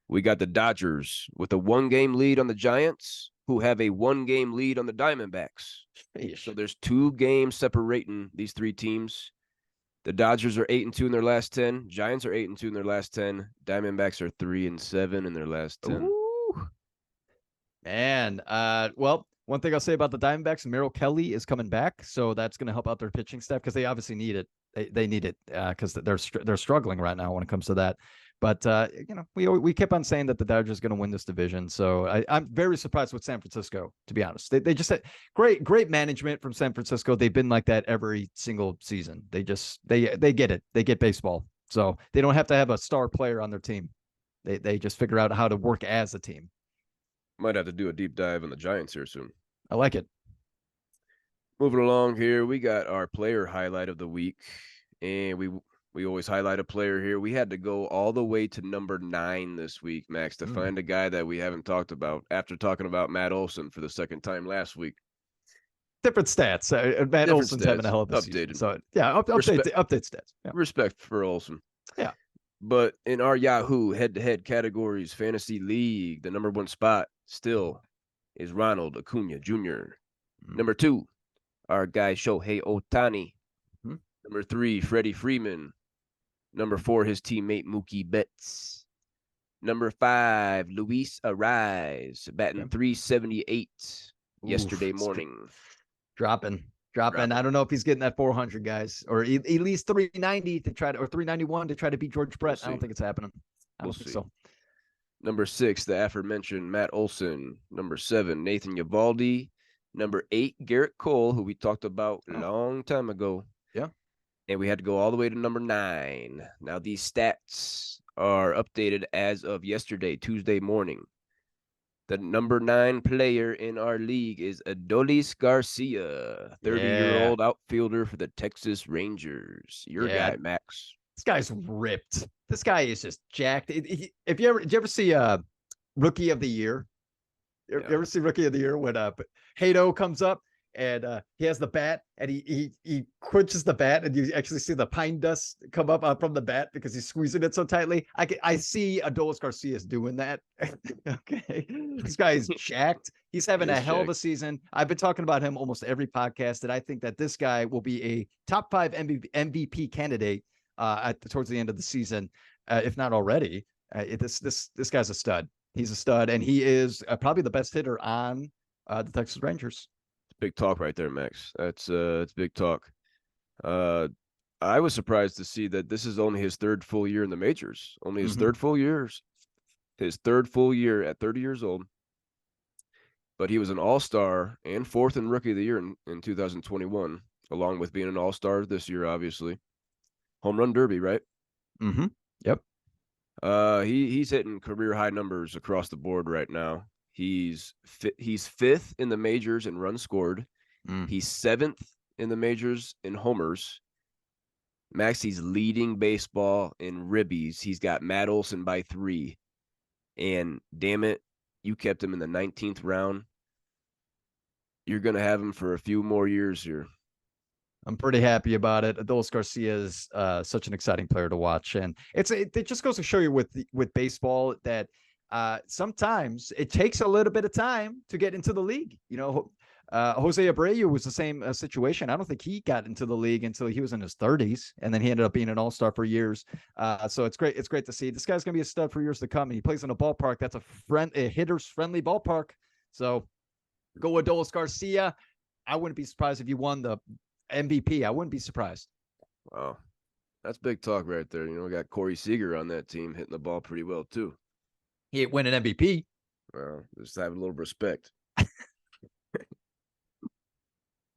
We got the Dodgers with a 1 game lead on the Giants, who have a 1 game lead on the Diamondbacks. So there's 2 games separating these 3 teams. The Dodgers are 8-2 in their last 10. Giants are 8-2 in their last 10. Diamondbacks are 3-7 in their last 10. Ooh. Man, well, one thing I'll say about the Diamondbacks, Merrill Kelly is coming back, so that's going to help out their pitching staff because they obviously need it. They need it because they're struggling right now when it comes to that. But we kept on saying that the Dodgers are going to win this division, so I'm very surprised with San Francisco. To be honest, they just had great management from San Francisco. They've been like that every single season. They get it. They get baseball, so they don't have to have a star player on their team. They just figure out how to work as a team. Might have to do a deep dive on the Giants here soon. I like it. Moving along here, we got our player highlight of the week, and we always highlight a player here. We had to go all the way to number 9 this week, Max, to find a guy that we haven't talked about after talking about Matt Olson for the second time last week. Different stats. Matt Olson's having a hell of a season. So yeah, update stats. Yeah. Respect for Olson. Yeah. But in our Yahoo head-to-head categories, fantasy league, the number 1 spot still is Ronald Acuna Jr. Number 2, our guy Shohei Ohtani. Number 3, Freddie Freeman. Number 4, his teammate Mookie Betts. Number 5, Luis Ariz, batting 378 yesterday morning. Dropping. I don't know if he's getting that 400, guys, or at least 390 or 391 to try to beat George Brett. I don't think it's happening. I don't think so. Number 6, the aforementioned Matt Olson. Number 7, Nathan Eovaldi. Number 8, Garrett Cole, who we talked about a long time ago. Yeah. And we had to go all the way to number 9. Now, these stats are updated as of yesterday, Tuesday morning. The number 9 player in our league is Adolis Garcia, 30-year-old outfielder for the Texas Rangers. Your guy, Max. This guy's ripped. This guy is just jacked. Did you ever see Rookie of the Year? You ever see Rookie of the Year when Hato comes up and he has the bat and he crunches the bat and you actually see the pine dust come up from the bat because he's squeezing it so tightly. I see Adolis Garcia doing that. Okay, this guy is jacked. He's having a hell of a season. I've been talking about him almost every podcast, that I think that this guy will be a top 5 MVP candidate towards the end of the season, if not already. This guy's a stud. He's a stud, and he is probably the best hitter on the Texas Rangers. Big talk right there, Max. It's big talk. I was surprised to see that this is only his 3rd full year in the majors. Only his 3rd full year. His 3rd full year at 30 years old. But he was an all-star and 4th in Rookie of the Year in 2021, along with being an all-star this year, obviously. Home run derby, right? Yep. He's hitting career high numbers across the board right now. He's 5th in the majors in runs scored. He's 7th in the majors in homers. Max, he's leading baseball in ribbies. He's got Matt Olson by 3. And damn it, you kept him in the 19th round. You're going to have him for a few more years here. I'm pretty happy about it. Adolis Garcia is such an exciting player to watch. And it just goes to show you with baseball that sometimes it takes a little bit of time to get into the league. Jose Abreu was the same situation. I don't think he got into the league until he was in his 30s, and then he ended up being an all-star for years. So it's great. It's great to see. This guy's going to be a stud for years to come. And he plays in a ballpark that's a hitter's friendly ballpark. So go Adolis Garcia. I wouldn't be surprised if you won the MVP. I wouldn't be surprised. Wow. That's big talk right there. We got Corey Seager on that team hitting the ball pretty well, too. He ain't win an MVP. Well, just have a little respect.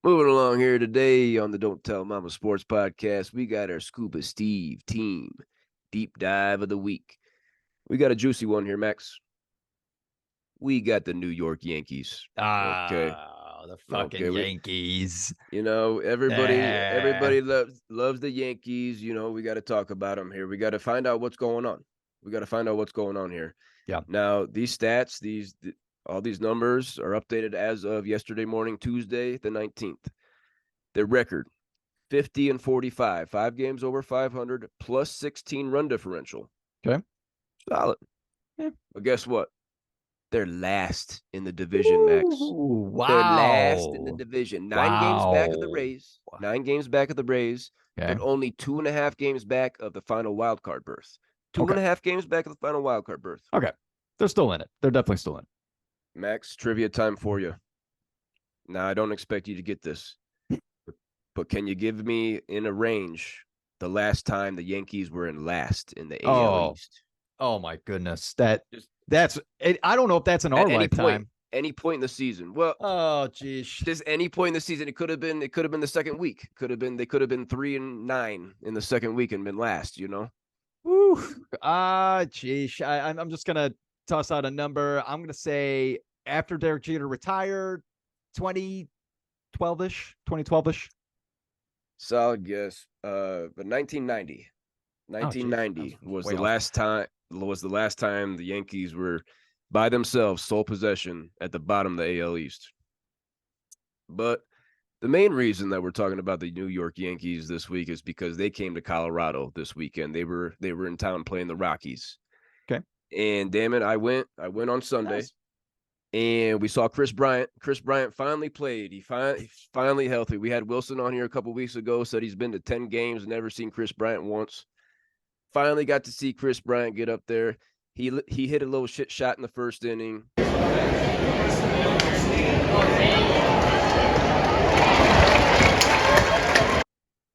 Moving along here today on the Don't Tell Mama Sports Podcast, we got our Scuba Steve team deep dive of the week. We got a juicy one here, Max. We got the New York Yankees. Okay. The fucking Yankees. Everybody loves the Yankees. We got to talk about them here. We got to find out what's going on. Here. Yeah. Now, these stats, all these numbers are updated as of yesterday morning, Tuesday, the 19th. Their record, 50-45, 5 games over 500, plus 16 run differential. Okay. Solid. Yeah. But guess what? They're last in the division, Max. Wow. They're last in the division. 9 games back of the Rays. 9 games back of the Rays, okay. but only 2.5 games back of the final wild card berth. 2.5 games back of the final wild card berth. Okay. They're still in it. They're definitely still in it. Max, trivia time for you. Now, I don't expect you to get this, but can you give me in a range the last time the Yankees were in last in the AL East? Oh my goodness. That's I don't know if that's in our lifetime. Any point in the season. Well, geez. Just any point in the season. It could have been the second week. They could have been 3-9 in the second week and been last, Woo. Geez. I'm just gonna toss out a number. I'm gonna say after Derek Jeter retired, 2012-ish. Solid guess. But 1990. 1990 was the last time the Yankees were by themselves, sole possession at the bottom of the AL East. But the main reason that we're talking about the New York Yankees this week is because they came to Colorado this weekend. They were in town playing the Rockies. Okay. And damn it, I went on Sunday. Nice. And we saw Chris Bryant. Chris Bryant finally played. He's finally healthy. We had Wilson on here a couple weeks ago, said he's been to 10 games, never seen Chris Bryant once. Finally got to see Chris Bryant get up there. He hit a little shit shot in the first inning.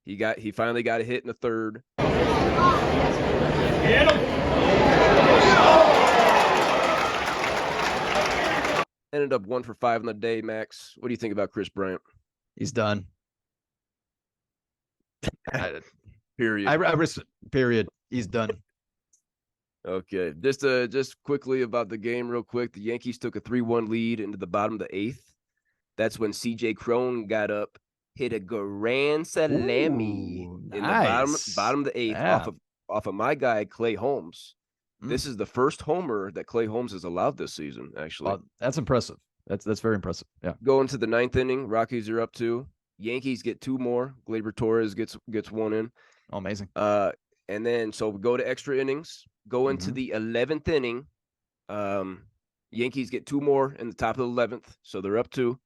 He finally got a hit in the third. Get him. Ended up 1 for 5 in the day, Max. What do you think about Chris Bryant? He's done. Period. Period. He's done. Okay. Just quickly about the game real quick. The Yankees took a 3-1 lead into the bottom of the 8th. That's when CJ Cron got up, hit a grand salami in the bottom of the 8th off of my guy Clay Holmes. This is the first homer that Clay Holmes has allowed this season, actually. That's impressive. That's very impressive. Yeah. Going to the 9th inning, Rockies are up 2. Yankees get 2 more. Gleyber Torres gets 1 in. Oh, amazing. And then so we go to extra innings. Go into the 11th inning. Yankees get 2 more in the top of the 11th, so they're up 2.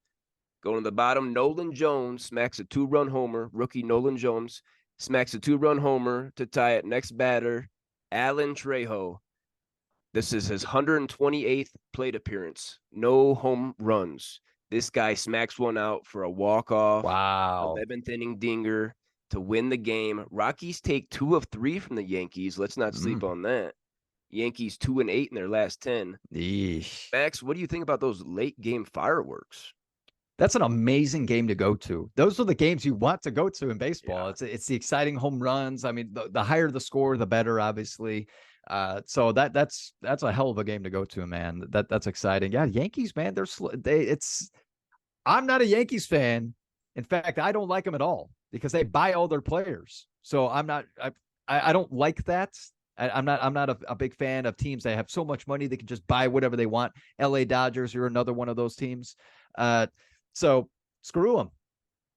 Going to the bottom, Nolan Jones smacks a 2-run homer. Rookie Nolan Jones smacks a 2-run homer to tie it. Next batter, Alan Trejo. This is his 128th plate appearance. No home runs. This guy smacks one out for a walk-off. Wow. 11th inning dinger to win the game. Rockies take 2 of 3 from the Yankees. Let's not sleep on that. Yankees 2-8 in their last 10. Eesh. Max, what do you think about those late game fireworks? That's an amazing game to go to. Those are the games you want to go to in baseball. Yeah. It's the exciting home runs. I mean, the higher the score, the better, obviously. So that's a hell of a game to go to, man. That's exciting. Yeah, Yankees, man. I'm not a Yankees fan. In fact, I don't like them at all because they buy all their players. So I don't like that. I'm not a big fan of teams that have so much money they can just buy whatever they want. LA Dodgers, you're another one of those teams. So screw them.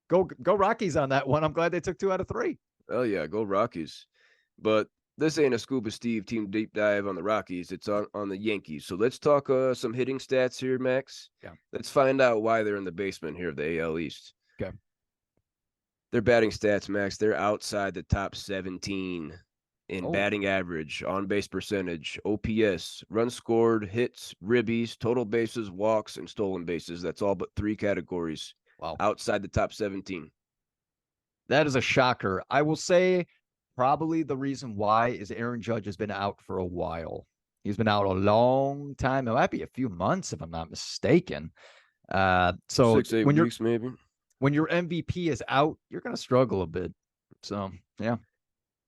Go Rockies on that one. I'm glad they took 2 out of 3. Oh yeah, go Rockies. But this ain't a Scuba Steve team deep dive on the Rockies. It's on the Yankees. So let's talk some hitting stats here, Max. Yeah. Let's find out why they're in the basement here of the AL East. Okay. Their batting stats, Max, they're outside the top 17 in batting average, on-base percentage, OPS, runs scored, hits, ribbies, total bases, walks, and stolen bases. That's all but 3 categories. Wow. outside the top 17. That is a shocker. I will say probably the reason why is Aaron Judge has been out for a while. He's been out a long time. It might be a few months, if I'm not mistaken. So 6-8 when weeks, maybe. When your MVP is out, you're going to struggle a bit. So, yeah.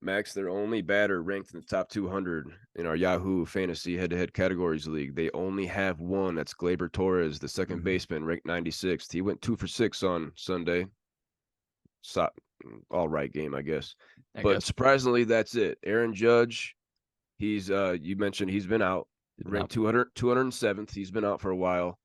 Max, their only batter ranked in the top 200 in our Yahoo Fantasy Head-to-Head Categories League. They only have one. That's Gleyber Torres, the second baseman, ranked 96th. He went 2 for 6 on Sunday. All right game, I guess. But surprisingly, that's it. Aaron Judge, he's you mentioned he's been out. Ranked 207th. He's been out for a while.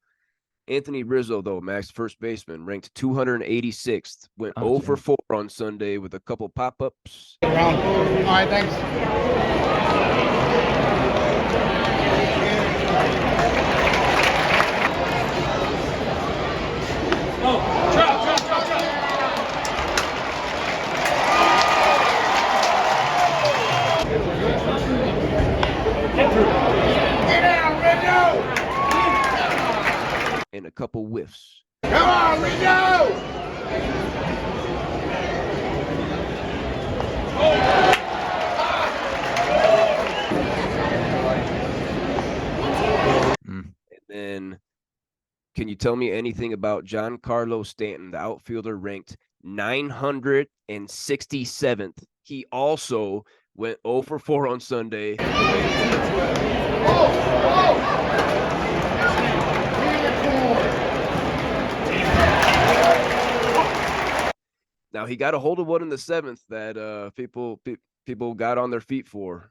Anthony Rizzo, though, Max, first baseman, ranked 286th. Went 0 for 4 on Sunday with a couple pop-ups. All right, thanks. Oh, drop. Get down, Rizzo! And a couple whiffs. Come on, Rizzo! And then, can you tell me anything about Giancarlo Stanton, the outfielder, ranked 967th? He also went 0 for 4 on Sunday. Now, he got a hold of one in the 7th that people got on their feet for.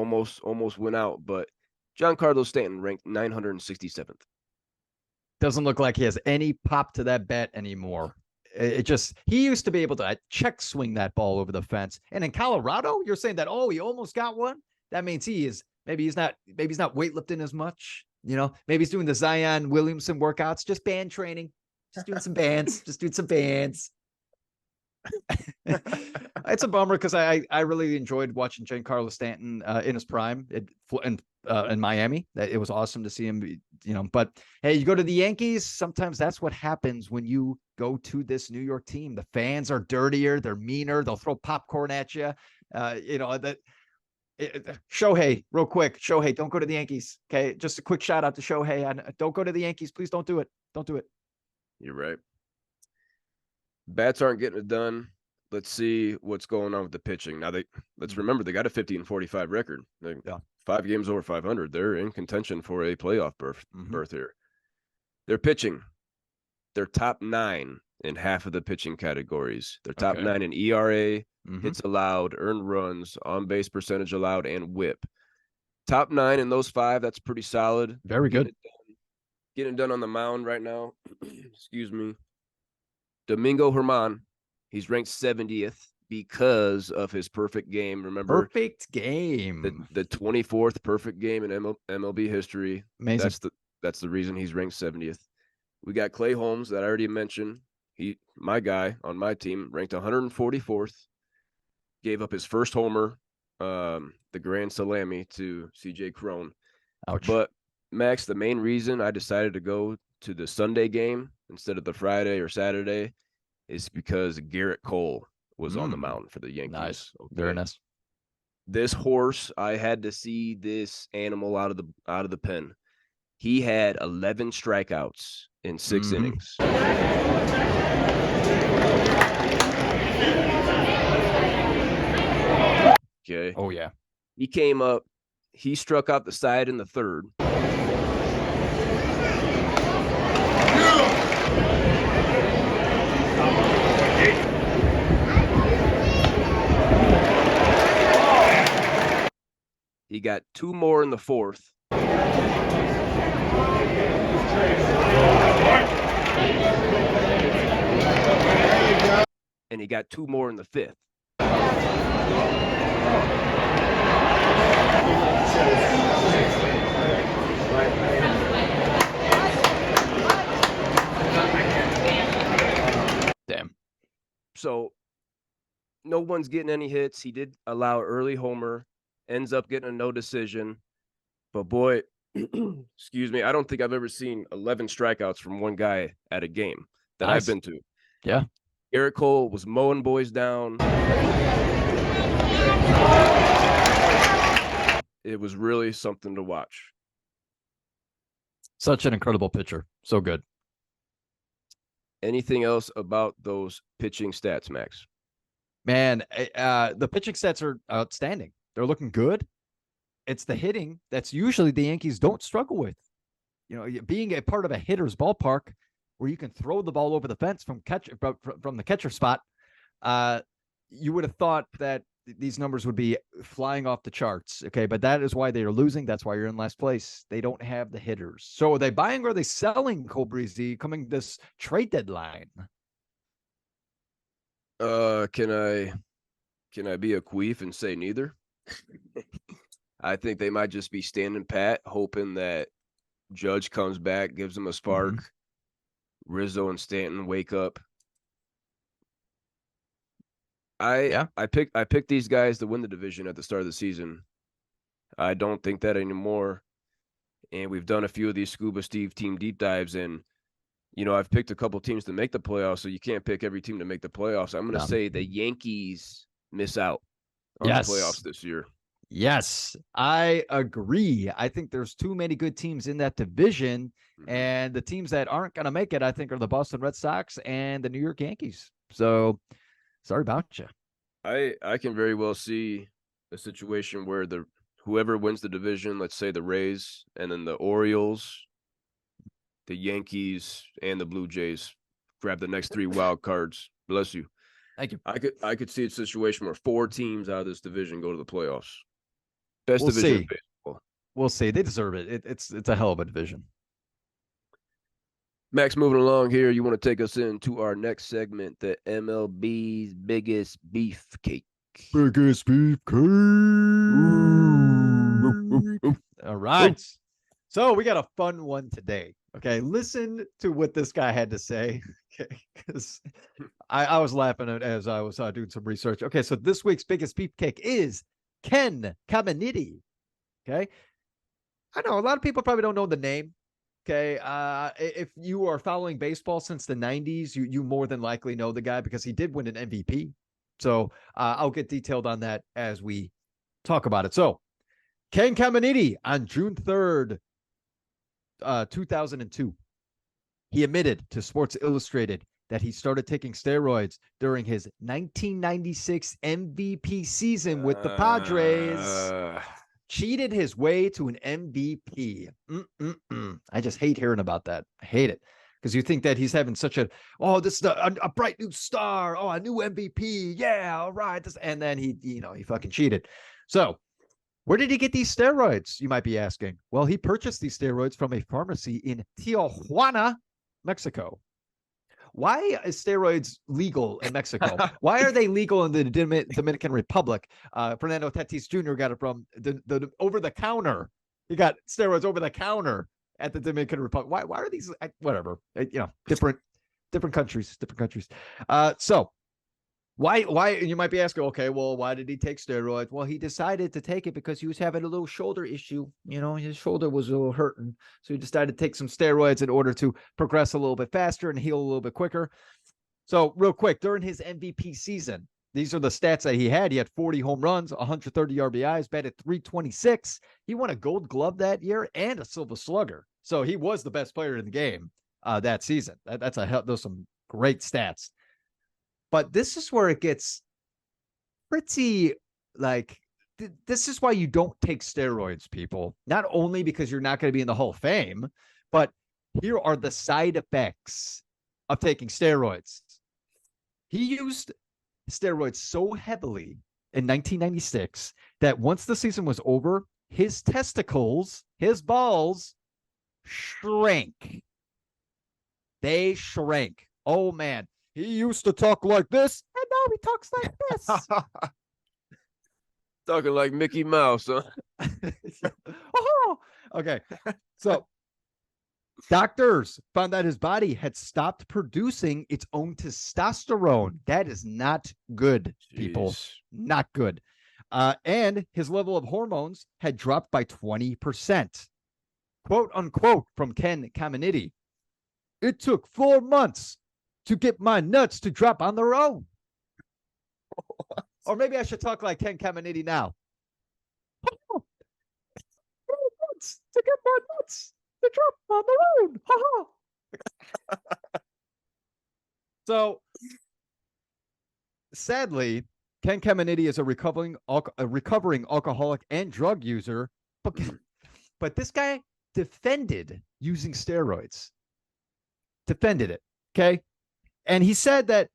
Almost went out, but Giancarlo Stanton ranked 967th. Doesn't look like he has any pop to that bat anymore. He used to be able to check swing that ball over the fence. And in Colorado, you're saying that, he almost got one. That means maybe he's not weightlifting as much. Maybe he's doing the Zion Williamson workouts, just band training, just doing some bands, It's a bummer because I really enjoyed watching Giancarlo Stanton in his prime in Miami. It was awesome to see him, but hey, you go to the Yankees, sometimes that's what happens when you go to this New York team. The fans are dirtier, they're meaner, they'll throw popcorn at you. Shohei, real quick. Shohei, don't go to the Yankees. Okay. Just a quick shout out to Shohei. Don't go to the Yankees. Please don't do it. Don't do it. You're right. Bats aren't getting it done. Let's see what's going on with the pitching. Now, let's remember they got a 50-45 record. 5 games over 500. They're in contention for a playoff berth here. They're pitching. They're top 9 in half of the pitching categories. They're top 9 in ERA, hits allowed, earned runs, on-base percentage allowed, and whip. Top 9 in those 5. That's pretty solid. Very good. Getting it done on the mound right now. Excuse me. Domingo Germán, he's ranked 70th because of his perfect game. Remember? Perfect game. The 24th perfect game in MLB history. Amazing. That's the reason he's ranked 70th. We got Clay Holmes that I already mentioned. My guy on my team, ranked 144th. Gave up his first homer, the grand salami to CJ Cron. Ouch. But Max, the main reason I decided to go to the Sunday game instead of the Friday or Saturday is because Garrett Cole was on the mound for the Yankees. Nice. Okay. Very nice. This horse, I had to see this animal out of the pen. He had 11 strikeouts in 6 innings. Okay. Oh, yeah. He came up. He struck out the side in the 3rd. He got 2 more in the 4th. And he got 2 more in the 5th. Damn. So no no one's getting any hits. He did allow early homer, ends up getting a no decision. But boy, excuse me, I don't think I've ever seen 11 strikeouts from one guy at a game that I've been to. Yeah. Garrett Cole was mowing boys down. It was really something to watch. Such an incredible pitcher. So good. Anything else about those pitching stats, Max? Man, the pitching stats are outstanding. They're looking good. It's the hitting that's usually the Yankees don't struggle with. You know, being a part of a hitter's ballpark where you can throw the ball over the fence from the catcher spot, you would have thought that these numbers would be flying off the charts. Okay, but that is why they are losing. That's why you're in last place. They don't have the hitters. So are they buying or are they selling Cole Breezy coming this trade deadline? Can I be a queef and say neither? I think they might just be standing pat, hoping that Judge comes back, gives them a spark. Mm-hmm. Rizzo and Stanton wake up. I picked these guys to win the division at the start of the season. I don't think that anymore. And we've done a few of these Scuba Steve team deep dives, and you know, I've picked a couple teams to make the playoffs, so you can't pick every team to make the playoffs. I'm going to say the Yankees miss out on the playoffs this year. Yes, I agree. I think there's too many good teams in that division, and the teams that aren't going to make it, I think, are the Boston Red Sox and the New York Yankees. So, sorry about you. I can very well see a situation where whoever wins the division, let's say the Rays, and then the Orioles, the Yankees, and the Blue Jays grab the next 3 wild cards. Bless you. Thank you. I could see a situation where 4 teams out of this division go to the playoffs. Best we'll division see. of baseball. We'll see. They deserve it. It's a hell of a division. Max, moving along here, you want to take us into our next segment, the MLB's biggest beefcake. Biggest beefcake. All right. So we got a fun one today. Okay, listen to what this guy had to say. Okay, because I was laughing as I was doing some research. Okay, so this week's biggest beefcake is Ken Caminiti. Okay, I know a lot of people probably don't know the name. Okay, if you are following baseball since the 90s, you more than likely know the guy because he did win an MVP. So I'll get detailed on that as we talk about it. So Ken Caminiti on June 3rd, 2002, he admitted to Sports Illustrated that he started taking steroids during his 1996 MVP season with the Padres. Cheated his way to an MVP. I just hate hearing about that. I hate it because you think that he's having such this is a bright new star. Oh, a new MVP. Yeah, all right. And then he fucking cheated. So where did he get these steroids? You might be asking. Well, he purchased these steroids from a pharmacy in Tijuana, Mexico. Why is steroids legal in Mexico? Why are they legal in the Dominican Republic? Fernando Tatis Jr. got it from the over-the-counter. He got steroids over the counter at the Dominican Republic. Why are these? Whatever. Different countries. So why? You might be asking, okay, well, why did he take steroids? Well, he decided to take it because he was having a little shoulder issue. You know, his shoulder was a little hurting. So he decided to take some steroids in order to progress a little bit faster and heal a little bit quicker. So real quick, during his MVP season, these are the stats that he had. He had 40 home runs, 130 RBIs, batted .326. He won a Gold Glove that year and a Silver Slugger. So he was the best player in the game that season. Those some great stats. But this is where it gets pretty this is why you don't take steroids, people. Not only because you're not going to be in the Hall of Fame, but here are the side effects of taking steroids. He used steroids so heavily in 1996 that once the season was over, his testicles, his balls, shrank. They shrank. Oh, man. He used to talk like this, and now he talks like this. Talking like Mickey Mouse, huh? Oh, okay. So Doctors found that his body had stopped producing its own testosterone. That is not good, people. Jeez. Not good. And his level of hormones had dropped by 20%. Quote unquote from Ken Caminiti. It took 4 months to get my nuts to drop on their own. Or maybe I should talk like Ken Caminiti now. 4 months to get my nuts to drop on their own. So, sadly, Ken Caminiti is a recovering alcoholic and drug user, but this guy defended using steroids. Defended it, okay? And he said that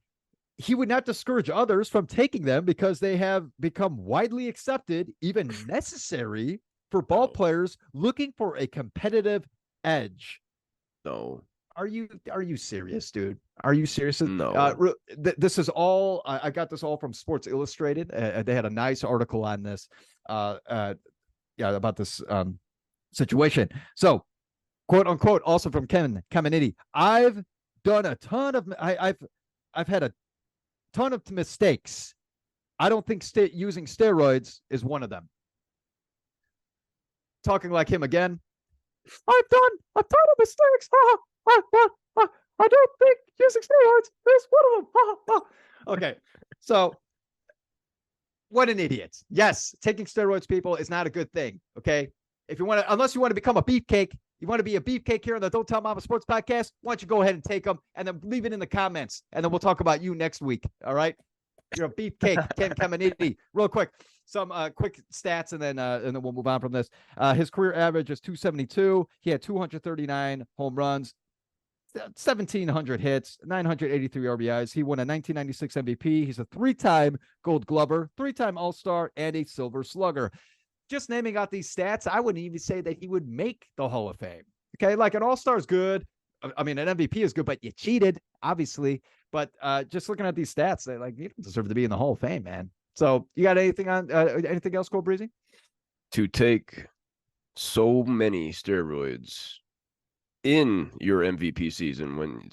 he would not discourage others from taking them because they have become widely accepted, even necessary for ball players looking for a competitive edge. No. Are you serious, dude? Are you serious? No. This is all, I got this all from Sports Illustrated. They had a nice article on this, about this situation. So, quote unquote, also from Ken Caminiti, I've done a ton of, I've had a ton of mistakes. I don't think using steroids is one of them. Talking like him again. I've done a ton of mistakes. I don't think using steroids is one of them. Okay, so what an idiot. Yes, taking steroids, people, is not a good thing. Okay, if you want to, unless you want to become a beefcake, you want to be a beefcake here on the Don't Tell Mama Sports Podcast, why don't you go ahead and take them and then leave it in the comments, and then we'll talk about you next week. All right, you're a beefcake, Ken Caminiti. Real quick, some quick stats, and then we'll move on from this. His career average is 272. He had 239 home runs, 1,700 hits, 983 RBIs. He won a 1996 MVP. He's a 3-time Gold Glover, 3-time All-Star, and a Silver Slugger. Just naming out these stats, I wouldn't even say that he would make the Hall of Fame. Okay, like an All-Star is good. I mean, an MVP is good, but you cheated, obviously. But just looking at these stats, you don't deserve to be in the Hall of Fame, man. So you got anything on anything else, Cole Breezy? To take so many steroids in your MVP season, when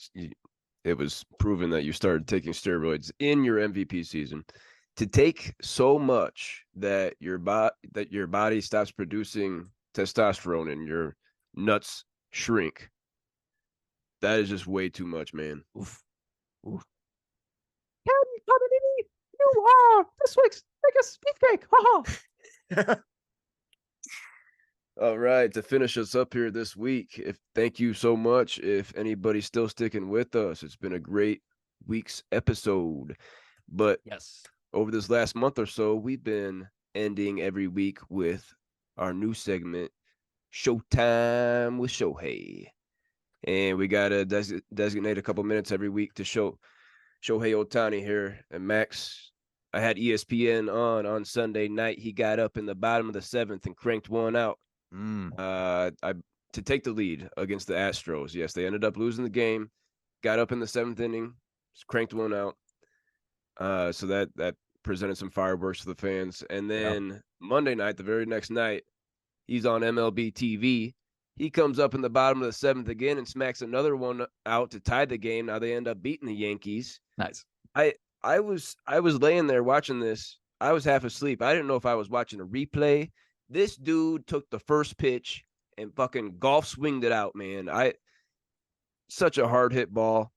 it was proven that you started taking steroids in your MVP season, to take so much that your body stops producing testosterone and your nuts shrink, that is just way too much, man. Oof. Oof. You are this week's biggest beefcake. All right, to finish us up here this week, thank you so much. If anybody's still sticking with us, it's been a great week's episode. But yes, over this last month or so, we've been ending every week with our new segment, Showtime with Shohei. And we got to designate a couple minutes every week to show Shohei Ohtani here. And Max, I had ESPN on Sunday night. He got up in the bottom of the 7th and cranked one out to take the lead against the Astros. Yes, they ended up losing the game. Got up in the 7th inning, cranked one out. So that presented some fireworks to the fans. And then Monday night, the very next night, he's on MLB TV. He comes up in the bottom of the 7th again and smacks another one out to tie the game. Now they end up beating the Yankees. Nice. I was laying there watching this. I was half asleep. I didn't know if I was watching a replay. This dude took the first pitch and fucking golf swinged it out, man. Such a hard hit ball.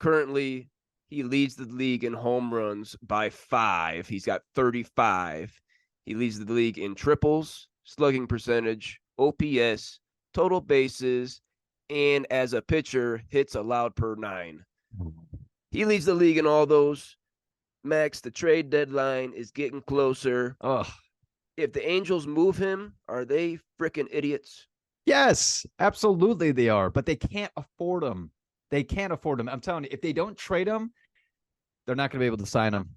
Currently, he leads the league in home runs by 5. He's got 35. He leads the league in triples, slugging percentage, OPS, total bases, and as a pitcher, hits allowed per 9. He leads the league in all those. Max, the trade deadline is getting closer. Ugh. If the Angels move him, are they freaking idiots? Yes, absolutely they are, but they can't afford him. They can't afford him. I'm telling you, if they don't trade him, they're not going to be able to sign him.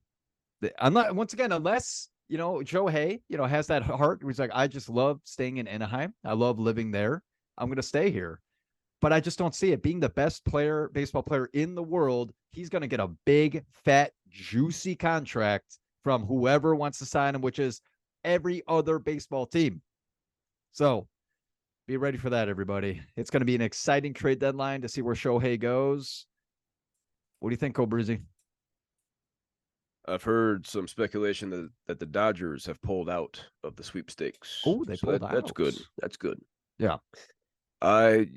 Unless Shohei, has that heart where he's like, I just love staying in Anaheim. I love living there. I'm going to stay here. But I just don't see it. Being the best baseball player in the world, he's going to get a big, fat, juicy contract from whoever wants to sign him, which is every other baseball team. So Be ready for that, everybody. It's going to be an exciting trade deadline to see where Shohei goes. What do you think, Breezy? I've heard some speculation that the Dodgers have pulled out of the sweepstakes. Oh, they pulled out. That's good. That's good. Yeah. I've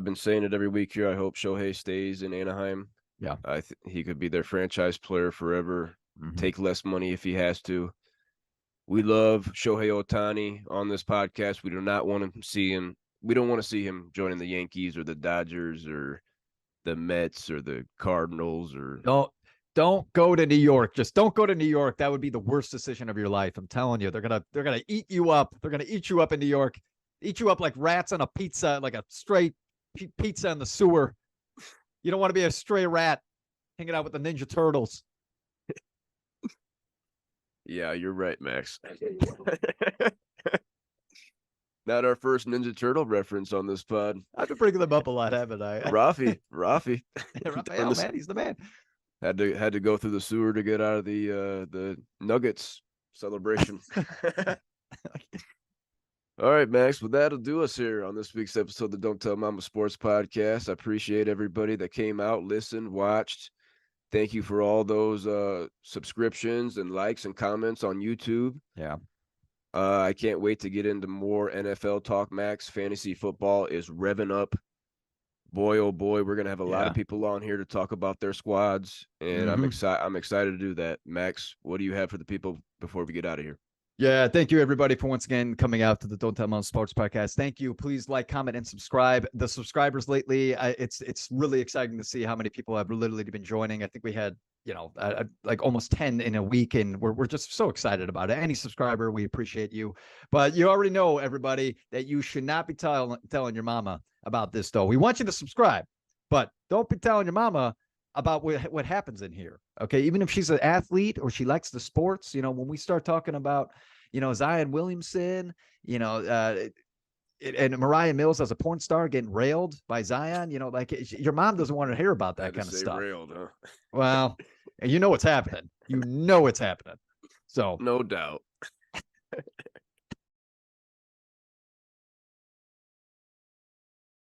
been saying it every week here. I hope Shohei stays in Anaheim. Yeah. He could be their franchise player forever. Mm-hmm. Take less money if he has to. We love Shohei Ohtani on this podcast. We do not want to see him. We don't want to see him joining the Yankees or the Dodgers or the Mets or the Cardinals or Don't go to New York. Just don't go to New York. That would be the worst decision of your life. I'm telling you, they're gonna eat you up. They're gonna eat you up in New York. Eat you up like rats on a pizza, like a straight pizza in the sewer. You don't want to be a stray rat hanging out with the Ninja Turtles. Yeah, you're right, Max. Not our first Ninja Turtle reference on this pod. I've been bringing them up a lot, haven't I? Rafi. Raphael, man, he's the man. Had to go through the sewer to get out of the Nuggets celebration. All right, Max. Well, that'll do us here on this week's episode of the Don't Tell Mama Sports Podcast. I appreciate everybody that came out, listened, watched. Thank you for all those subscriptions and likes and comments on YouTube. Yeah. I can't wait to get into more NFL talk, Max. Fantasy football is revving up. Boy, oh boy, we're gonna have a lot of people on here to talk about their squads, and I'm excited to do that. Max, what do you have for the people before we get out of here? Yeah, thank you everybody for once again coming out to the Don't Tell Mom Sports Podcast. Thank you. Please like, comment, and subscribe. The subscribers lately, it's really exciting to see how many people have literally been joining. I think we had like almost 10 in a week, and we're just so excited about it. Any subscriber, we appreciate you. But you already know, everybody, that you should not be telling your mama about this, though. We want you to subscribe, but don't be telling your mama about what happens in here. Okay. Even if she's an athlete or she likes the sports, when we start talking about, Zion Williamson, and Moriah Mills as a porn star getting railed by Zion, your mom doesn't want to hear about that kind of stuff. Railed, huh? Well, and you know what's happening. You know what's happening. So no doubt.